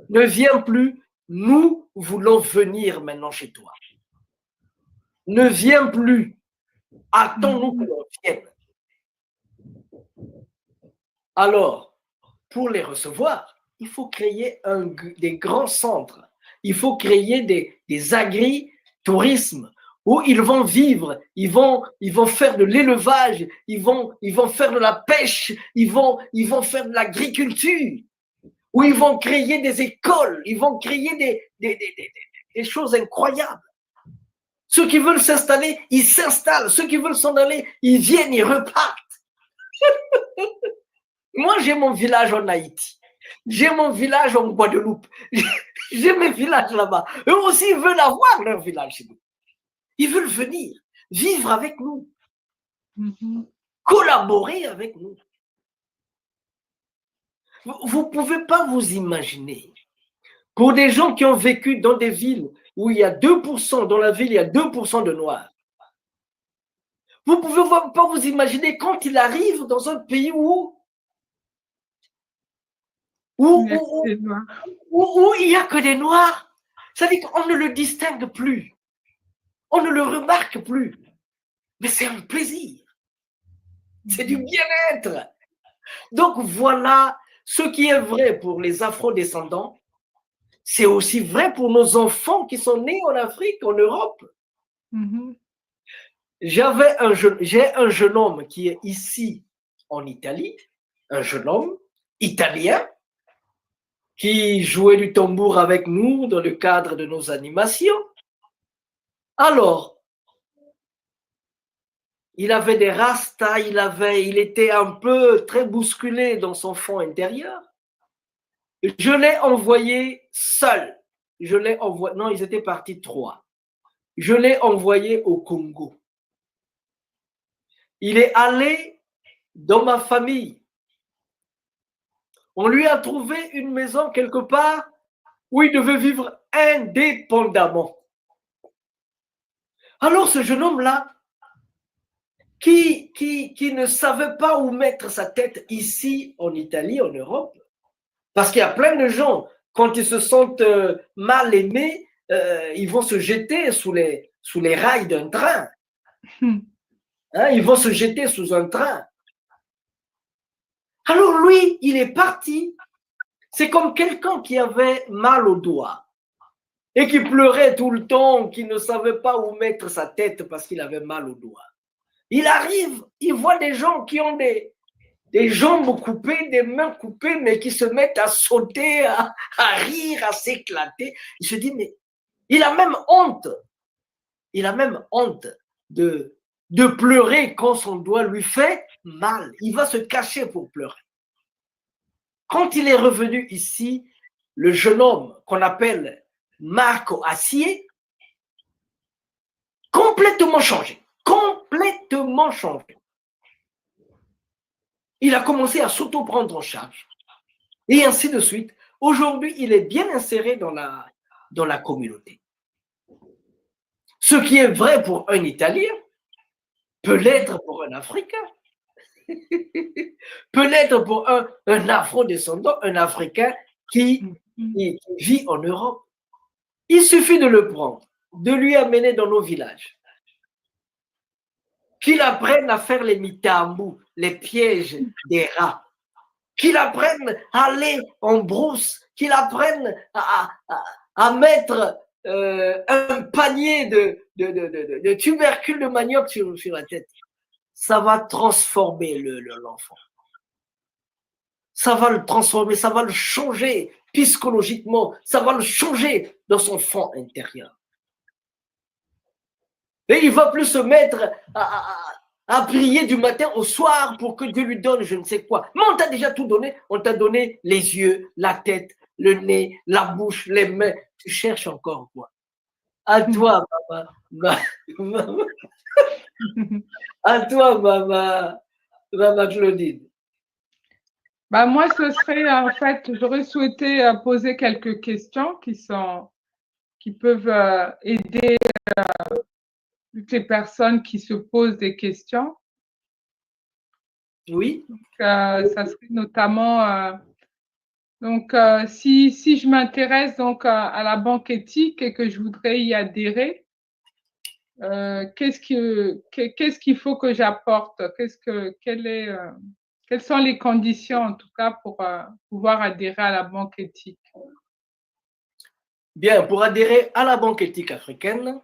Ne viens plus, nous voulons venir maintenant chez toi. Ne viens plus, attends-nous que l'on vienne. Alors, pour les recevoir, il faut créer des grands centres. Il faut créer des agri-tourismes où ils vont vivre, ils vont faire de l'élevage, ils vont faire de la pêche, ils vont faire de l'agriculture, où ils vont créer des écoles, ils vont créer des choses incroyables. Ceux qui veulent s'installer, ils s'installent. Ceux qui veulent s'en aller, ils viennent, ils repartent. Moi, j'ai mon village en Haïti. J'ai mon village en Guadeloupe. J'ai mes villages là-bas. Eux aussi, ils veulent avoir leur village chez nous. Ils veulent venir, vivre avec nous, collaborer avec nous. Vous ne pouvez pas vous imaginer. Pour des gens qui ont vécu dans des villes où il y a 2%, dans la ville, il y a 2% de Noirs. Vous ne pouvez pas vous imaginer quand il arrive dans un pays où il n'y a que des Noirs. Ça veut dire qu'on ne le distingue plus. On ne le remarque plus. Mais c'est un plaisir. C'est du bien-être. Donc voilà ce qui est vrai pour les afro-descendants. C'est aussi vrai pour nos enfants qui sont nés en Afrique, en Europe. J'ai un jeune homme qui est ici en Italie, un jeune homme italien qui jouait du tambour avec nous dans le cadre de nos animations. Alors, il avait des rastas, il était un peu très bousculé dans son fond intérieur. Je l'ai envoyé seul. Non, ils étaient partis 3. Je l'ai envoyé au Congo. Il est allé dans ma famille. On lui a trouvé une maison quelque part où il devait vivre indépendamment. Alors ce jeune homme-là, qui ne savait pas où mettre sa tête ici en Italie, en Europe, parce qu'il y a plein de gens, quand ils se sentent mal aimés, ils vont se jeter sous les rails d'un train. Hein, ils vont se jeter sous un train. Alors lui, il est parti. C'est comme quelqu'un qui avait mal au doigt et qui pleurait tout le temps, qui ne savait pas où mettre sa tête parce qu'il avait mal au doigt. Il arrive, il voit des gens qui ont des jambes coupées, des mains coupées, mais qui se mettent à sauter, à rire, à s'éclater. Il se dit, mais il a même honte. Il a même honte de pleurer quand son doigt lui fait mal. Il va se cacher pour pleurer. Quand il est revenu ici, le jeune homme qu'on appelle Marco Acier, complètement changé. Complètement changé. Il a commencé à s'auto-prendre en charge. Et ainsi de suite. Aujourd'hui, il est bien inséré dans la communauté. Ce qui est vrai pour un Italien peut l'être pour un Africain. Peut l'être pour un Afro-descendant, un Africain qui vit en Europe. Il suffit de le prendre, de lui amener dans nos villages, qu'il apprenne à faire les mitambous, les pièges des rats, qu'il apprenne à aller en brousse, qu'il apprenne à mettre un panier de tubercules de manioc sur la tête. Ça va transformer l'enfant. Ça va le transformer, ça va le changer psychologiquement, ça va le changer dans son fond intérieur. Et il ne va plus se mettre à prier du matin au soir pour que Dieu lui donne je ne sais quoi. Mais on t'a déjà tout donné. On t'a donné les yeux, la tête, le nez, la bouche, les mains. Tu cherches encore quoi? À toi, maman. À toi, maman Claudine. Bah moi, ce serait en fait, j'aurais souhaité poser quelques questions qui sont qui peuvent aider toutes les personnes qui se posent des questions. Oui. Donc, ça serait notamment donc si je m'intéresse donc à la banque éthique et que je voudrais y adhérer, qu'est-ce qu'il faut que j'apporte? Quelles sont les conditions en tout cas pour pouvoir adhérer à la banque éthique? Bien, pour adhérer à la banque éthique africaine,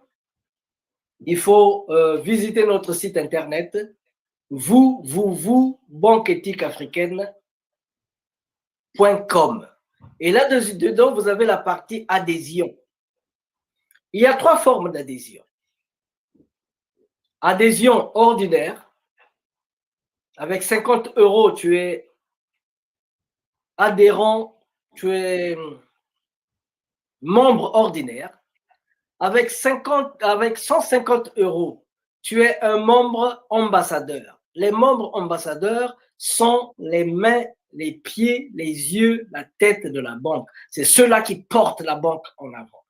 il faut visiter notre site internet banqueéthiqueafricaine.com. Et là-dedans, vous avez la partie adhésion. Il y a 3 formes d'adhésion. Adhésion ordinaire. Avec 50 €, tu es adhérent, tu es membre ordinaire. Avec 150 €, tu es un membre ambassadeur. Les membres ambassadeurs sont les mains, les pieds, les yeux, la tête de la banque. C'est ceux-là qui portent la banque en avant.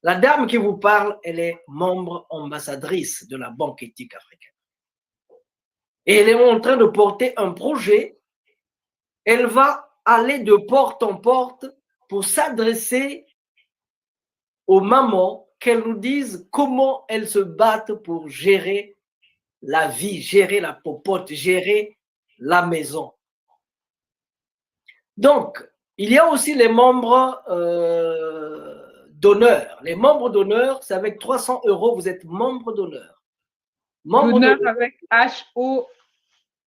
La dame qui vous parle, elle est membre ambassadrice de la banque éthique africaine. Et elle est en train de porter un projet. Elle va aller de porte en porte pour s'adresser aux mamans, qu'elles nous disent comment elles se battent pour gérer la vie, gérer la popote, gérer la maison. Donc, il y a aussi les membres d'honneur. Les membres d'honneur, c'est avec 300 €, vous êtes membre d'honneur. D'honneur avec H-O,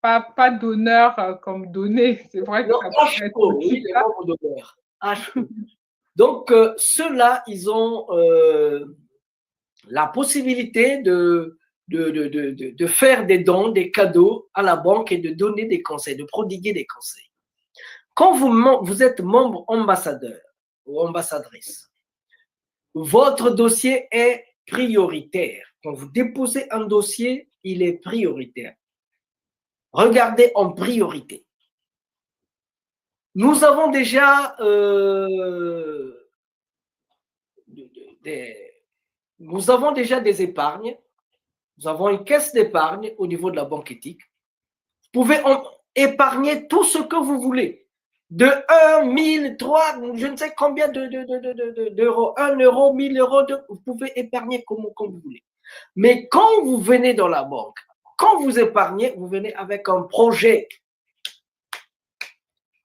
pas d'honneur comme donner. C'est vrai que non, ça pourrait être HO, oui, les membres d'honneur. HO. Donc, ceux-là, ils ont la possibilité de faire des dons, des cadeaux à la banque et de donner des conseils, de prodiguer des conseils. Quand vous êtes membre ambassadeur ou ambassadrice, votre dossier est prioritaire. Quand vous déposez un dossier, il est prioritaire. Regardez en priorité. Nous avons déjà des épargnes. Nous avons une caisse d'épargne au niveau de la banque éthique. Vous pouvez épargner tout ce que vous voulez. De 1, 1000, 3, je ne sais combien d'euros. 1 €, 1000 €, vous pouvez épargner comme vous voulez. Mais quand vous venez dans la banque, quand vous épargnez, vous venez avec un projet.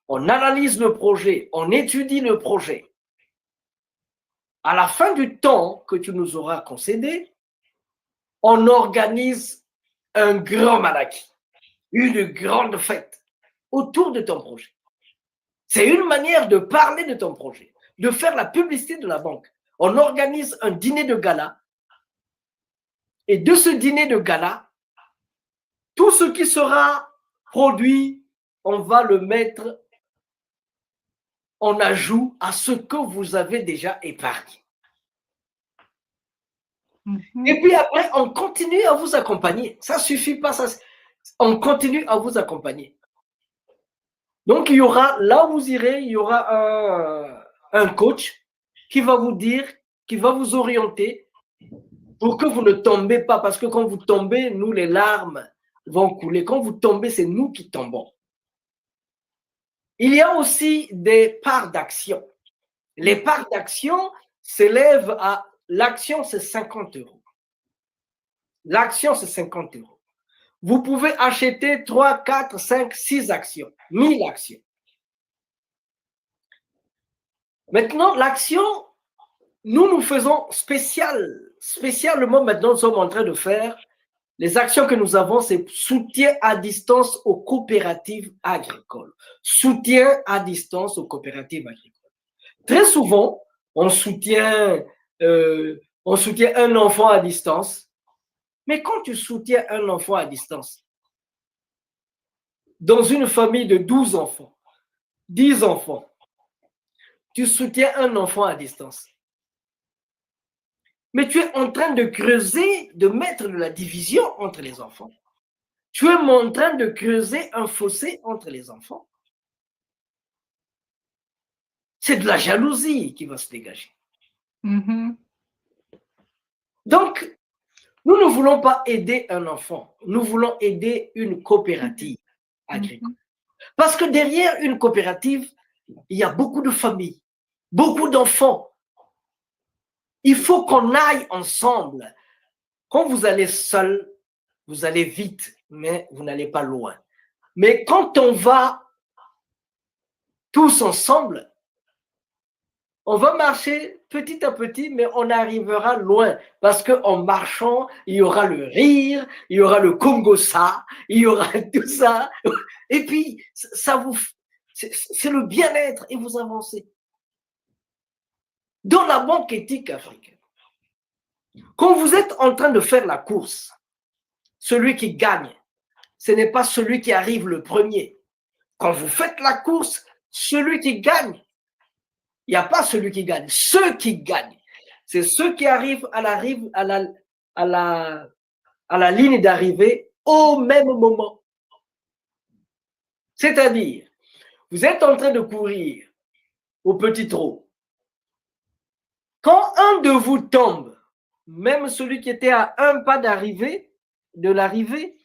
On analyse le projet, on étudie le projet. À la fin du temps que tu nous auras concédé, on organise un grand malaki, une grande fête autour de ton projet. C'est une manière de parler de ton projet, de faire la publicité de la banque. On organise un dîner de gala et de ce dîner de gala, tout ce qui sera produit, on va le mettre en ajout à ce que vous avez déjà épargné. Et puis après, on continue à vous accompagner. Ça ne suffit pas, on continue à vous accompagner. Donc, il y aura, là où vous irez, il y aura un coach qui va vous dire, qui va vous orienter pour que vous ne tombez pas. Parce que quand vous tombez, nous, les larmes vont couler. Quand vous tombez, c'est nous qui tombons. Il y a aussi des parts d'action. Les parts d'action s'élèvent à, l'action, c'est 50 €. L'action, c'est 50 €. Vous pouvez acheter 3, 4, 5, 6 actions, 1000 actions. Maintenant, l'action, nous faisons spécialement maintenant, nous sommes en train de faire, les actions que nous avons, c'est soutien à distance aux coopératives agricoles. Soutien à distance aux coopératives agricoles. Très souvent, on soutient un enfant à distance. Mais quand tu soutiens un enfant à distance, dans une famille de 12 enfants, 10 enfants, tu soutiens un enfant à distance. Mais tu es en train de creuser, de mettre de la division entre les enfants. Tu es en train de creuser un fossé entre les enfants. C'est de la jalousie qui va se dégager. Donc, nous ne voulons pas aider un enfant, nous voulons aider une coopérative agricole. Parce que derrière une coopérative, il y a beaucoup de familles, beaucoup d'enfants. Il faut qu'on aille ensemble. Quand vous allez seul, vous allez vite, mais vous n'allez pas loin. Mais quand on va tous ensemble, on va marcher petit à petit, mais on arrivera loin. Parce qu'en marchant, il y aura le rire, il y aura le Congo-ça, il y aura tout ça. Et puis, c'est le bien-être et vous avancez. Dans la banque éthique africaine, quand vous êtes en train de faire la course, celui qui gagne, ce n'est pas celui qui arrive le premier. Quand vous faites la course, celui qui gagne, il n'y a pas celui qui gagne. Ceux qui gagnent, c'est ceux qui arrivent à la ligne d'arrivée au même moment. C'est-à-dire, vous êtes en train de courir au petit trot. Quand un de vous tombe, même celui qui était à un pas de l'arrivée,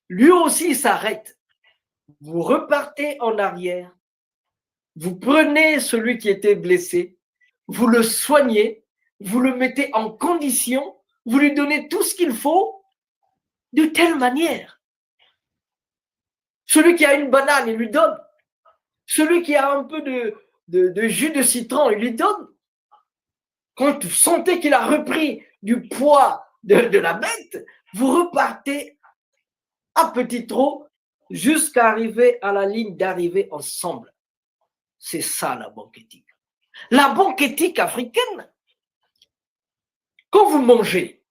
lui aussi s'arrête. Vous repartez en arrière. Vous prenez celui qui était blessé, vous le soignez, vous le mettez en condition, vous lui donnez tout ce qu'il faut de telle manière. Celui qui a une banane, il lui donne. Celui qui a un peu de jus de citron, il lui donne. Quand vous sentez qu'il a repris du poids de la bête, vous repartez à petit trot jusqu'à arriver à la ligne d'arrivée ensemble. C'est ça la banque éthique. La banque éthique africaine, quand vous mangez,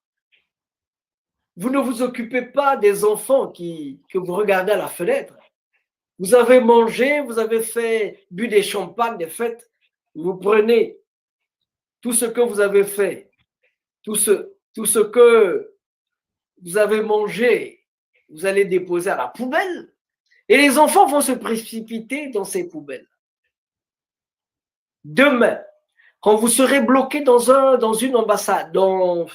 vous ne vous occupez pas des enfants que vous regardez à la fenêtre. Vous avez mangé, vous avez bu des champagnes, des fêtes, vous prenez tout ce que vous avez fait, tout ce que vous avez mangé, vous allez déposer à la poubelle et les enfants vont se précipiter dans ces poubelles. Demain, quand vous serez bloqué dans une ambassade, dans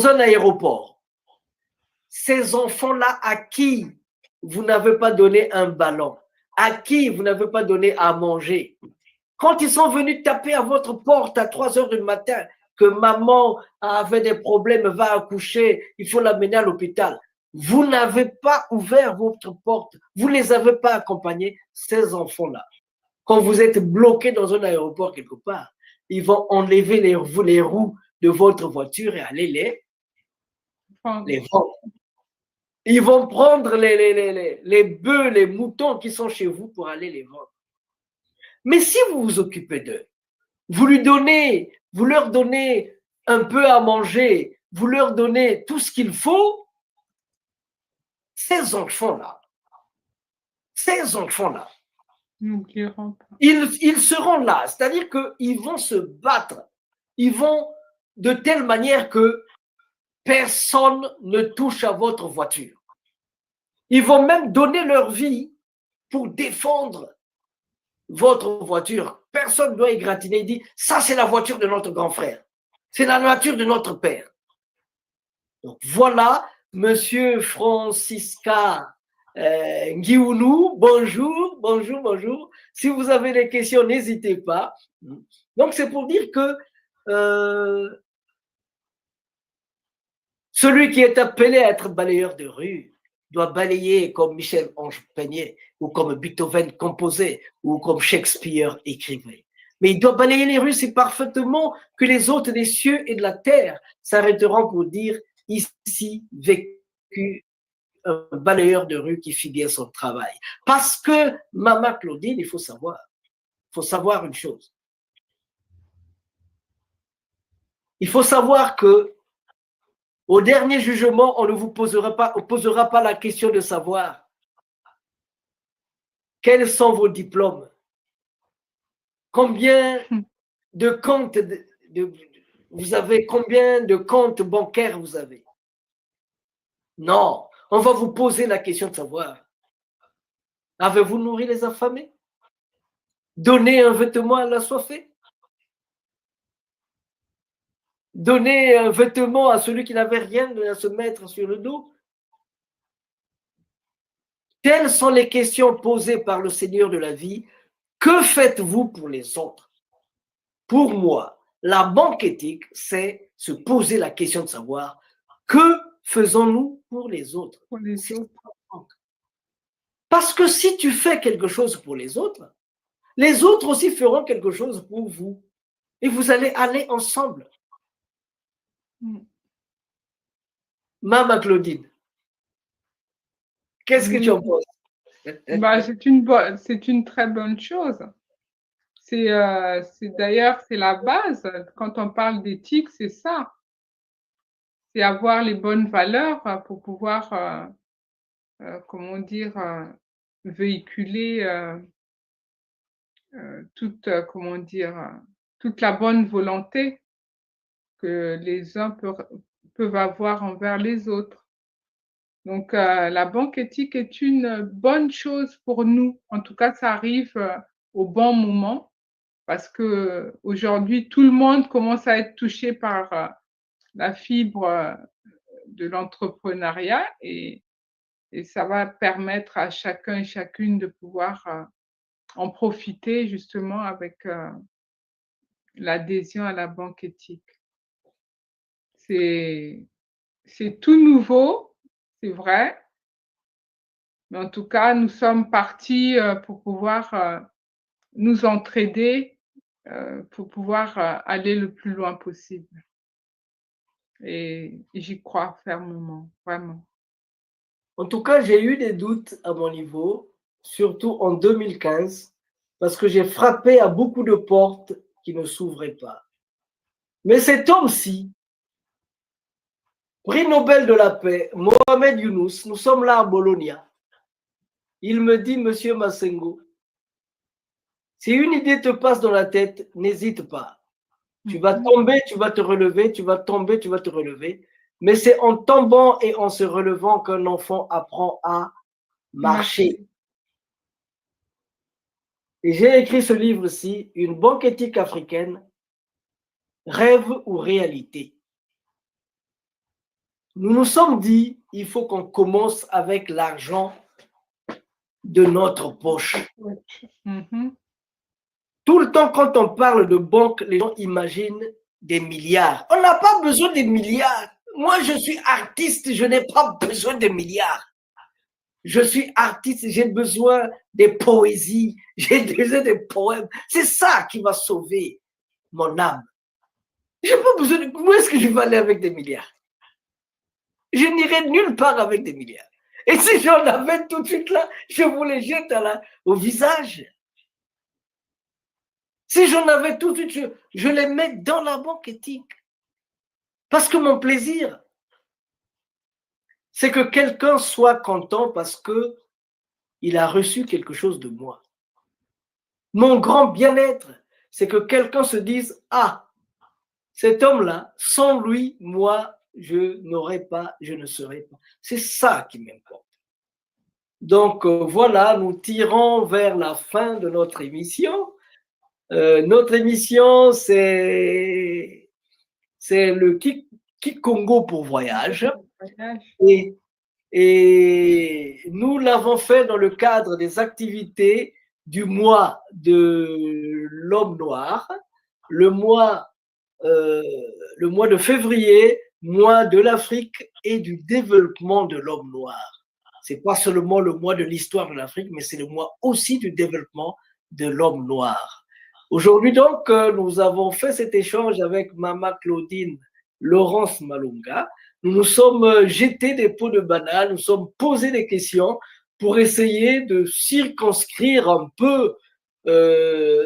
un aéroport, ces enfants-là à qui vous n'avez pas donné un ballon, à qui vous n'avez pas donné à manger, quand ils sont venus taper à votre porte à 3 heures du matin, que maman avait des problèmes, va accoucher, il faut l'amener à l'hôpital, vous n'avez pas ouvert votre porte, vous ne les avez pas accompagnés, ces enfants-là. Quand vous êtes bloqué dans un aéroport quelque part, ils vont enlever les roues de votre voiture et aller les vendre. Ils vont prendre les bœufs, les moutons qui sont chez vous pour aller les vendre. Mais si vous vous occupez d'eux, vous leur donnez un peu à manger, vous leur donnez tout ce qu'il faut, ces enfants-là, ils seront là, c'est-à-dire qu'ils vont se battre, ils vont de telle manière que personne ne touche à votre voiture. Ils vont même donner leur vie pour défendre votre voiture. Personne ne doit égratigner. Il dit, ça c'est la voiture de notre grand frère. C'est la nature de notre père. Donc voilà, Monsieur Francisca Nguiounou, bonjour. Si vous avez des questions, n'hésitez pas. Donc c'est pour dire que celui qui est appelé à être balayeur de rue doit balayer comme Michel-Ange peignait, ou comme Beethoven composait, ou comme Shakespeare écrivait. Mais il doit balayer les rues si parfaitement que les hôtes des cieux et de la terre s'arrêteront pour dire ici vécu un balayeur de rue qui fit bien son travail. Parce que, Maman Claudine, il faut savoir une chose. Il faut savoir que au dernier jugement, on ne vous posera pas la question de savoir quels sont vos diplômes, combien de comptes vous avez, combien de comptes bancaires vous avez. Non, on va vous poser la question de savoir, avez-vous nourri les affamés? Donné un vêtement à l'assoiffé? donner un vêtement à celui qui n'avait rien à se mettre sur le dos. Telles sont les questions posées par le Seigneur de la vie. Que faites-vous pour les autres? Pour moi, la banque éthique, c'est se poser la question de savoir que faisons-nous pour les autres? Pour les autres. Parce que si tu fais quelque chose pour les autres aussi feront quelque chose pour vous. Et vous allez aller ensemble. Maman Claudine, qu'est-ce que tu en penses? Bah, c'est une très bonne chose. C'est d'ailleurs, c'est la base. Quand on parle d'éthique, c'est ça. C'est avoir les bonnes valeurs pour pouvoir, comment dire, véhiculer toute, comment dire, toute la bonne volonté que les uns peuvent avoir envers les autres. Donc, la banque éthique est une bonne chose pour nous. En tout cas, ça arrive au bon moment parce que aujourd'hui, tout le monde commence à être touché par la fibre de l'entrepreneuriat et ça va permettre à chacun et chacune de pouvoir en profiter justement avec l'adhésion à la banque éthique. C'est tout nouveau, c'est vrai, mais en tout cas, nous sommes partis pour pouvoir nous entraider, pour pouvoir aller le plus loin possible. Et j'y crois fermement, vraiment. En tout cas, j'ai eu des doutes à mon niveau, surtout en 2015, parce que j'ai frappé à beaucoup de portes qui ne s'ouvraient pas. Mais cet homme-ci, prix Nobel de la paix, Mohamed Younous, nous sommes là à Bologna. Il me dit, Monsieur Massengo, si une idée te passe dans la tête, n'hésite pas. Tu vas tomber, tu vas te relever, tu vas tomber, tu vas te relever. Mais c'est en tombant et en se relevant qu'un enfant apprend à marcher. Et j'ai écrit ce livre-ci, Une banque éthique africaine, rêve ou réalité. Nous nous sommes dit, il faut qu'on commence avec l'argent de notre poche. Tout le temps, quand on parle de banque, les gens imaginent des milliards. On n'a pas besoin des milliards. Moi, je suis artiste, je n'ai pas besoin de milliards. Je suis artiste, j'ai besoin des poésies, j'ai besoin des poèmes. C'est ça qui va sauver mon âme. Je n'ai pas besoin de... Où est-ce que je vais aller avec des milliards? Je n'irai nulle part avec des milliards. Et si j'en avais tout de suite là, je vous les jette au visage. Si j'en avais tout de suite, je les mets dans la banque éthique. Parce que mon plaisir, c'est que quelqu'un soit content parce que il a reçu quelque chose de moi. Mon grand bien-être, c'est que quelqu'un se dise, ah, cet homme-là, sans lui, moi, je n'aurais pas, je ne serais pas. C'est ça qui m'importe. Donc voilà, nous tirons vers la fin de notre émission. Notre émission, c'est le Kikongo pour voyage. Et nous l'avons fait dans le cadre des activités du mois de l'homme noir, le mois de février, mois de l'Afrique et du développement de l'homme noir. C'est pas seulement le mois de l'histoire de l'Afrique, mais c'est le mois aussi du développement de l'homme noir. Aujourd'hui donc, nous avons fait cet échange avec Mama Claudine Laurence Malunga. Nous nous sommes jetés des pots de banane, nous sommes posé des questions pour essayer de circonscrire un peu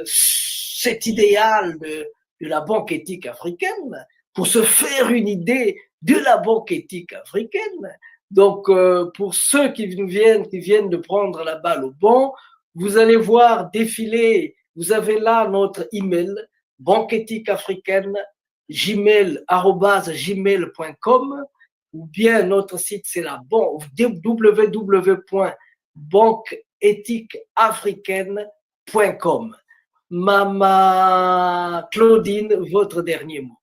cet idéal de la banque éthique africaine, pour se faire une idée de la banque éthique africaine. Donc, pour ceux qui viennent de prendre la balle au bon, vous allez voir défiler, vous avez là notre email, banqueethiqueafricaine@gmail.com, ou bien notre site, c'est la www.banqueethiqueafricaine.com. Mama Claudine, votre dernier mot.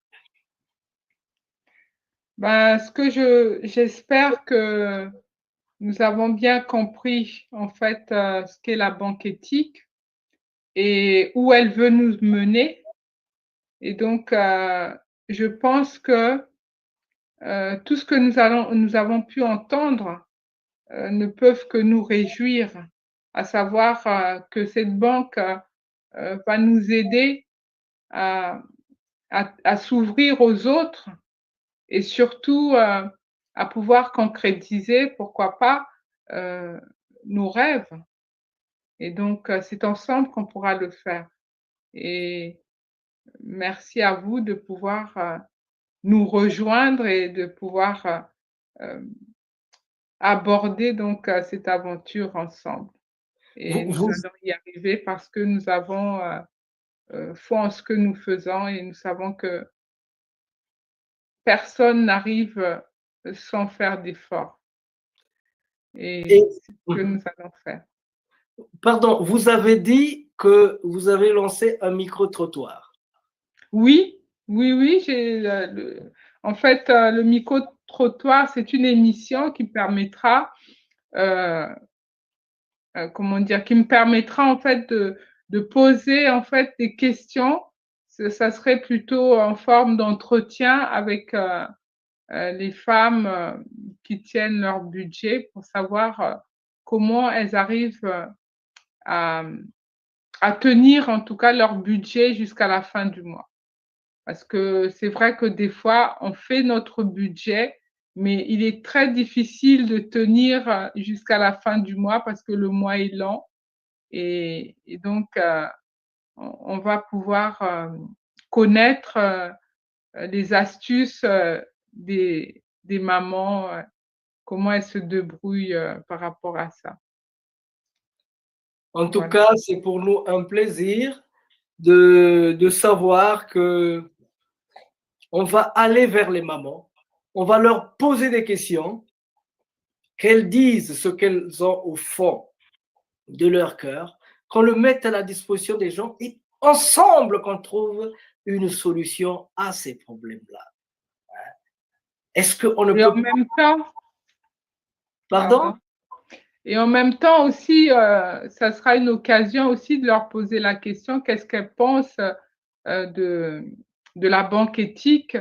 Ben, j'espère que nous avons bien compris, en fait, ce qu'est la banque éthique et où elle veut nous mener. Et donc, je pense que tout ce que nous avons pu entendre ne peuvent que nous réjouir, à savoir que cette banque va nous aider à, à s'ouvrir aux autres et surtout à pouvoir concrétiser, pourquoi pas, euh, nos rêves. Et donc, c'est ensemble qu'on pourra le faire. Et merci à vous de pouvoir nous rejoindre et de pouvoir aborder donc cette aventure ensemble. Et nous Vous, allons y arriver parce que nous avons foi en ce que nous faisons et nous savons que personne n'arrive sans faire d'efforts. et, Et c'est ce que nous allons faire. pardon, vous avez dit que vous avez lancé un micro-trottoir. Oui, oui, oui, en fait, le micro-trottoir, c'est une émission qui permettra, euh, comment dire, qui me permettra en fait de poser en fait des questions. Ça serait plutôt en forme d'entretien avec les femmes qui tiennent leur budget pour savoir comment elles arrivent à, à tenir en tout cas leur budget jusqu'à la fin du mois. Parce que c'est vrai que des fois, on fait notre budget, mais il est très difficile de tenir jusqu'à la fin du mois parce que le mois est lent. Et donc, on va pouvoir connaître les astuces des mamans, comment elles se débrouillent par rapport à ça. En tout Voilà. cas, c'est pour nous un plaisir de savoir que on va aller vers les mamans, on va leur poser des questions, qu'elles disent ce qu'elles ont au fond de leur cœur, qu'on le mette à la disposition des gens et ensemble qu'on trouve une solution à ces problèmes-là. Est-ce qu'on ne Et en peut pas... même temps, Pardon? pardon. Et en même temps aussi, ça sera une occasion aussi de leur poser la question, qu'est-ce qu'elles pensent de, de la banque éthique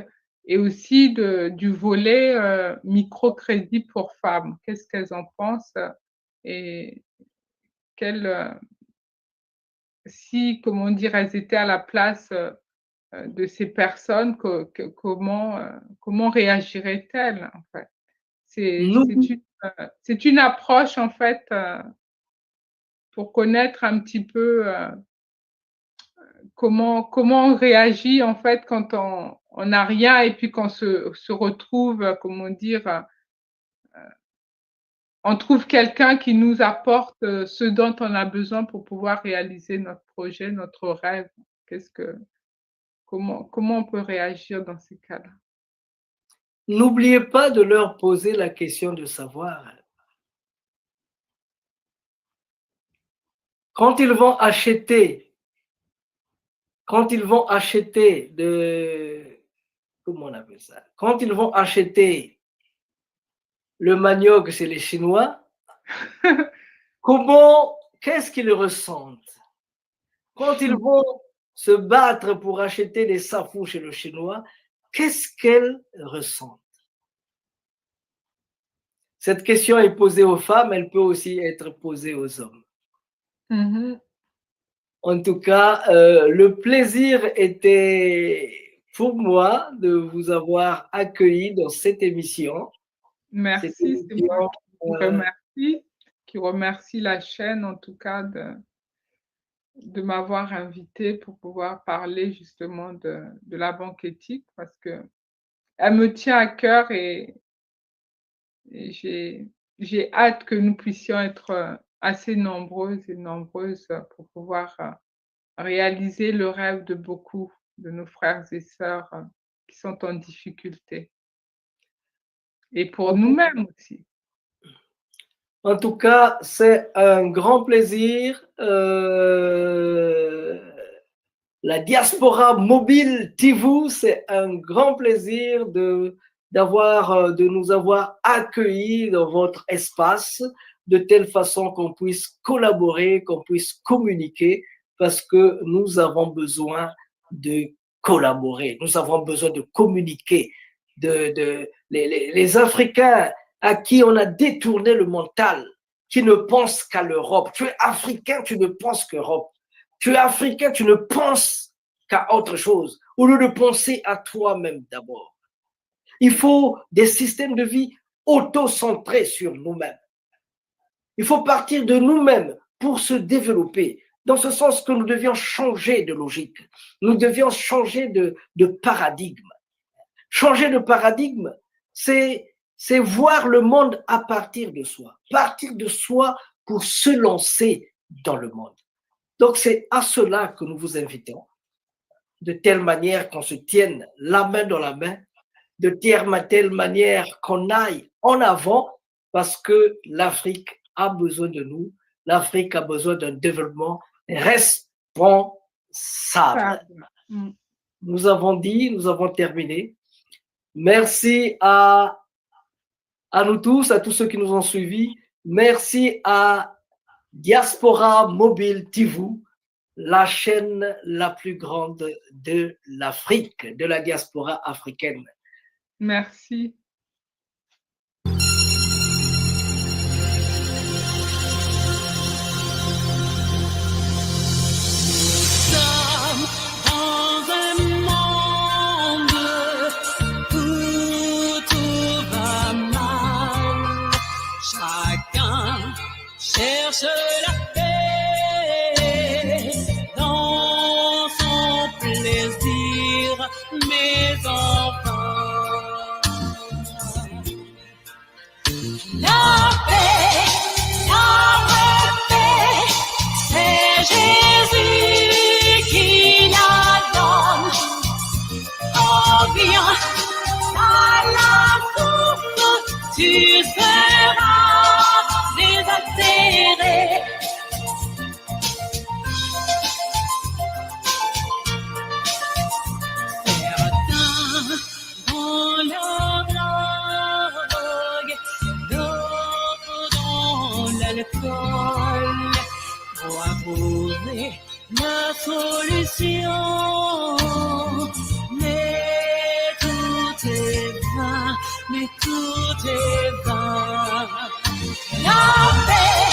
et aussi du volet microcrédit pour femmes. Qu'est-ce qu'elles en pensent et quelles, si, comment dire, elles étaient à la place de ces personnes, comment réagiraient-elles en fait? Nous, C'est une approche en fait pour connaître un petit peu comment on réagit en fait quand on n'a rien et puis qu'on se retrouve, comment dire, on trouve quelqu'un qui nous apporte ce dont on a besoin pour pouvoir réaliser notre projet, notre rêve. Comment on peut réagir dans ces cas-là? n'oubliez pas de leur poser la question de savoir quand ils vont acheter, comment on appelle ça? Quand ils vont acheter le manioc chez les Chinois, qu'est-ce qu'ils ressentent? Quand ils vont se battre pour acheter des safous chez le Chinois, qu'est-ce qu'elles ressentent? Cette question est posée aux femmes, elle peut aussi être posée aux hommes. Mmh. En tout cas, le plaisir était pour moi de vous avoir accueilli dans cette émission. Cette Merci, c'est moi émission, euh, qui remercie la chaîne en tout cas de m'avoir invitée pour pouvoir parler justement de la banque éthique parce que elle me tient à cœur et j'ai hâte que nous puissions être assez nombreuses et nombreuses pour pouvoir réaliser le rêve de beaucoup de nos frères et sœurs qui sont en difficulté et pour en, nous-mêmes aussi. en tout cas, c'est un grand plaisir. La diaspora mobile Tivou, c'est un grand plaisir de de nous avoir accueillis dans votre espace de telle façon qu'on puisse collaborer, qu'on puisse communiquer, parce que nous avons besoin de collaborer, nous avons besoin de communiquer. Les Africains à qui on a détourné le mental, qui ne pensent qu'à l'Europe. Tu es africain, tu ne penses qu'Europe. Tu es africain, tu ne penses qu'à autre chose, au lieu de penser à toi-même d'abord. Il faut des systèmes de vie auto-centrés sur nous-mêmes. Il faut partir de nous-mêmes pour se développer, dans ce sens que nous devions changer de logique, nous devions changer de paradigme. Changer de paradigme, c'est voir le monde à partir de soi pour se lancer dans le monde. Donc c'est à cela que nous vous invitons, de telle manière qu'on se tienne la main dans la main, de telle manière qu'on aille en avant, parce que l'Afrique a besoin de nous, l'Afrique a besoin d'un développement responsable. Nous avons dit, nous avons terminé. Merci à nous tous, à tous ceux qui nous ont suivis. Merci à Diaspora Mobile TV, la chaîne la plus grande de l'Afrique, de la diaspora africaine. Merci. Cherche la paix dans son plaisir, mes enfants. La paix, c'est Jésus qui la donne. Oh bien, à la source, tu seras désaltéré. Certains dans leur drogue, d'autres dans l'alcool, pour trouver la solution. Mais tout est vain, mais tout est vain. La paix,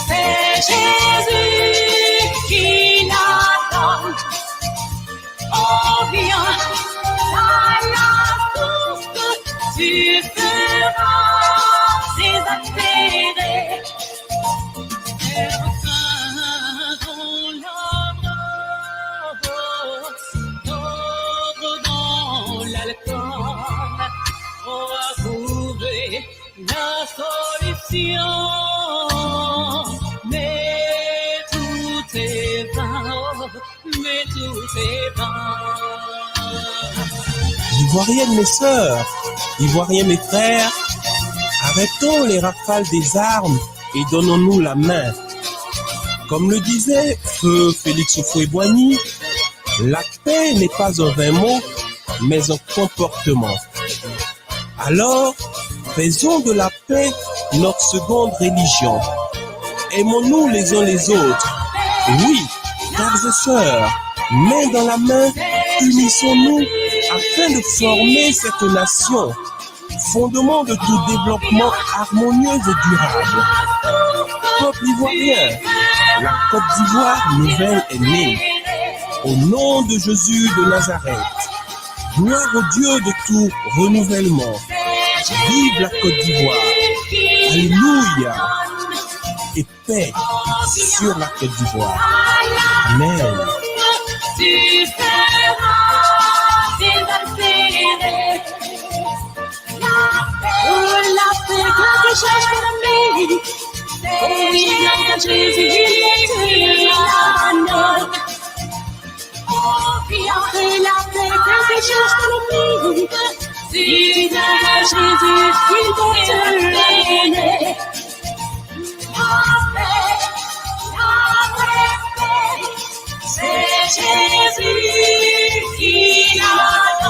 c'est Jésus qui la donne. Oh bien, à la source, tu seras désaltéré. Certains dans leur drogue, d'autres dans l'alcool, pour trouver la solution. Mais tout est vain, mais tout est vain. Ivoiriennes mes sœurs, Ivoiriens mes frères, arrêtons les rafales des armes et donnons-nous la main. Comme le disait feu Félix Houphouët-Boigny, la paix n'est pas un vain mot, mais un comportement. Alors, faisons de la paix notre seconde religion. Aimons-nous les uns les autres. Oui, frères et sœurs, main dans la main, unissons-nous afin de former cette nation, fondement de tout développement harmonieux et durable. Peuple ivoirien, la Côte d'Ivoire nouvelle est née. Au nom de Jésus de Nazareth, gloire au Dieu de tout renouvellement. Vive la Côte d'Ivoire. Alléluia. Et paix sur la Côte d'Ivoire. Amen. Tu seras désaltéré. La paix que je cherche pour l'Amérique. Oui, grâce à Jésus, il la donne. C'est la paix que je cherche pour l'Amérique. Si tu as Jésus, il va te l'aider. C'est Jésus qui la donne.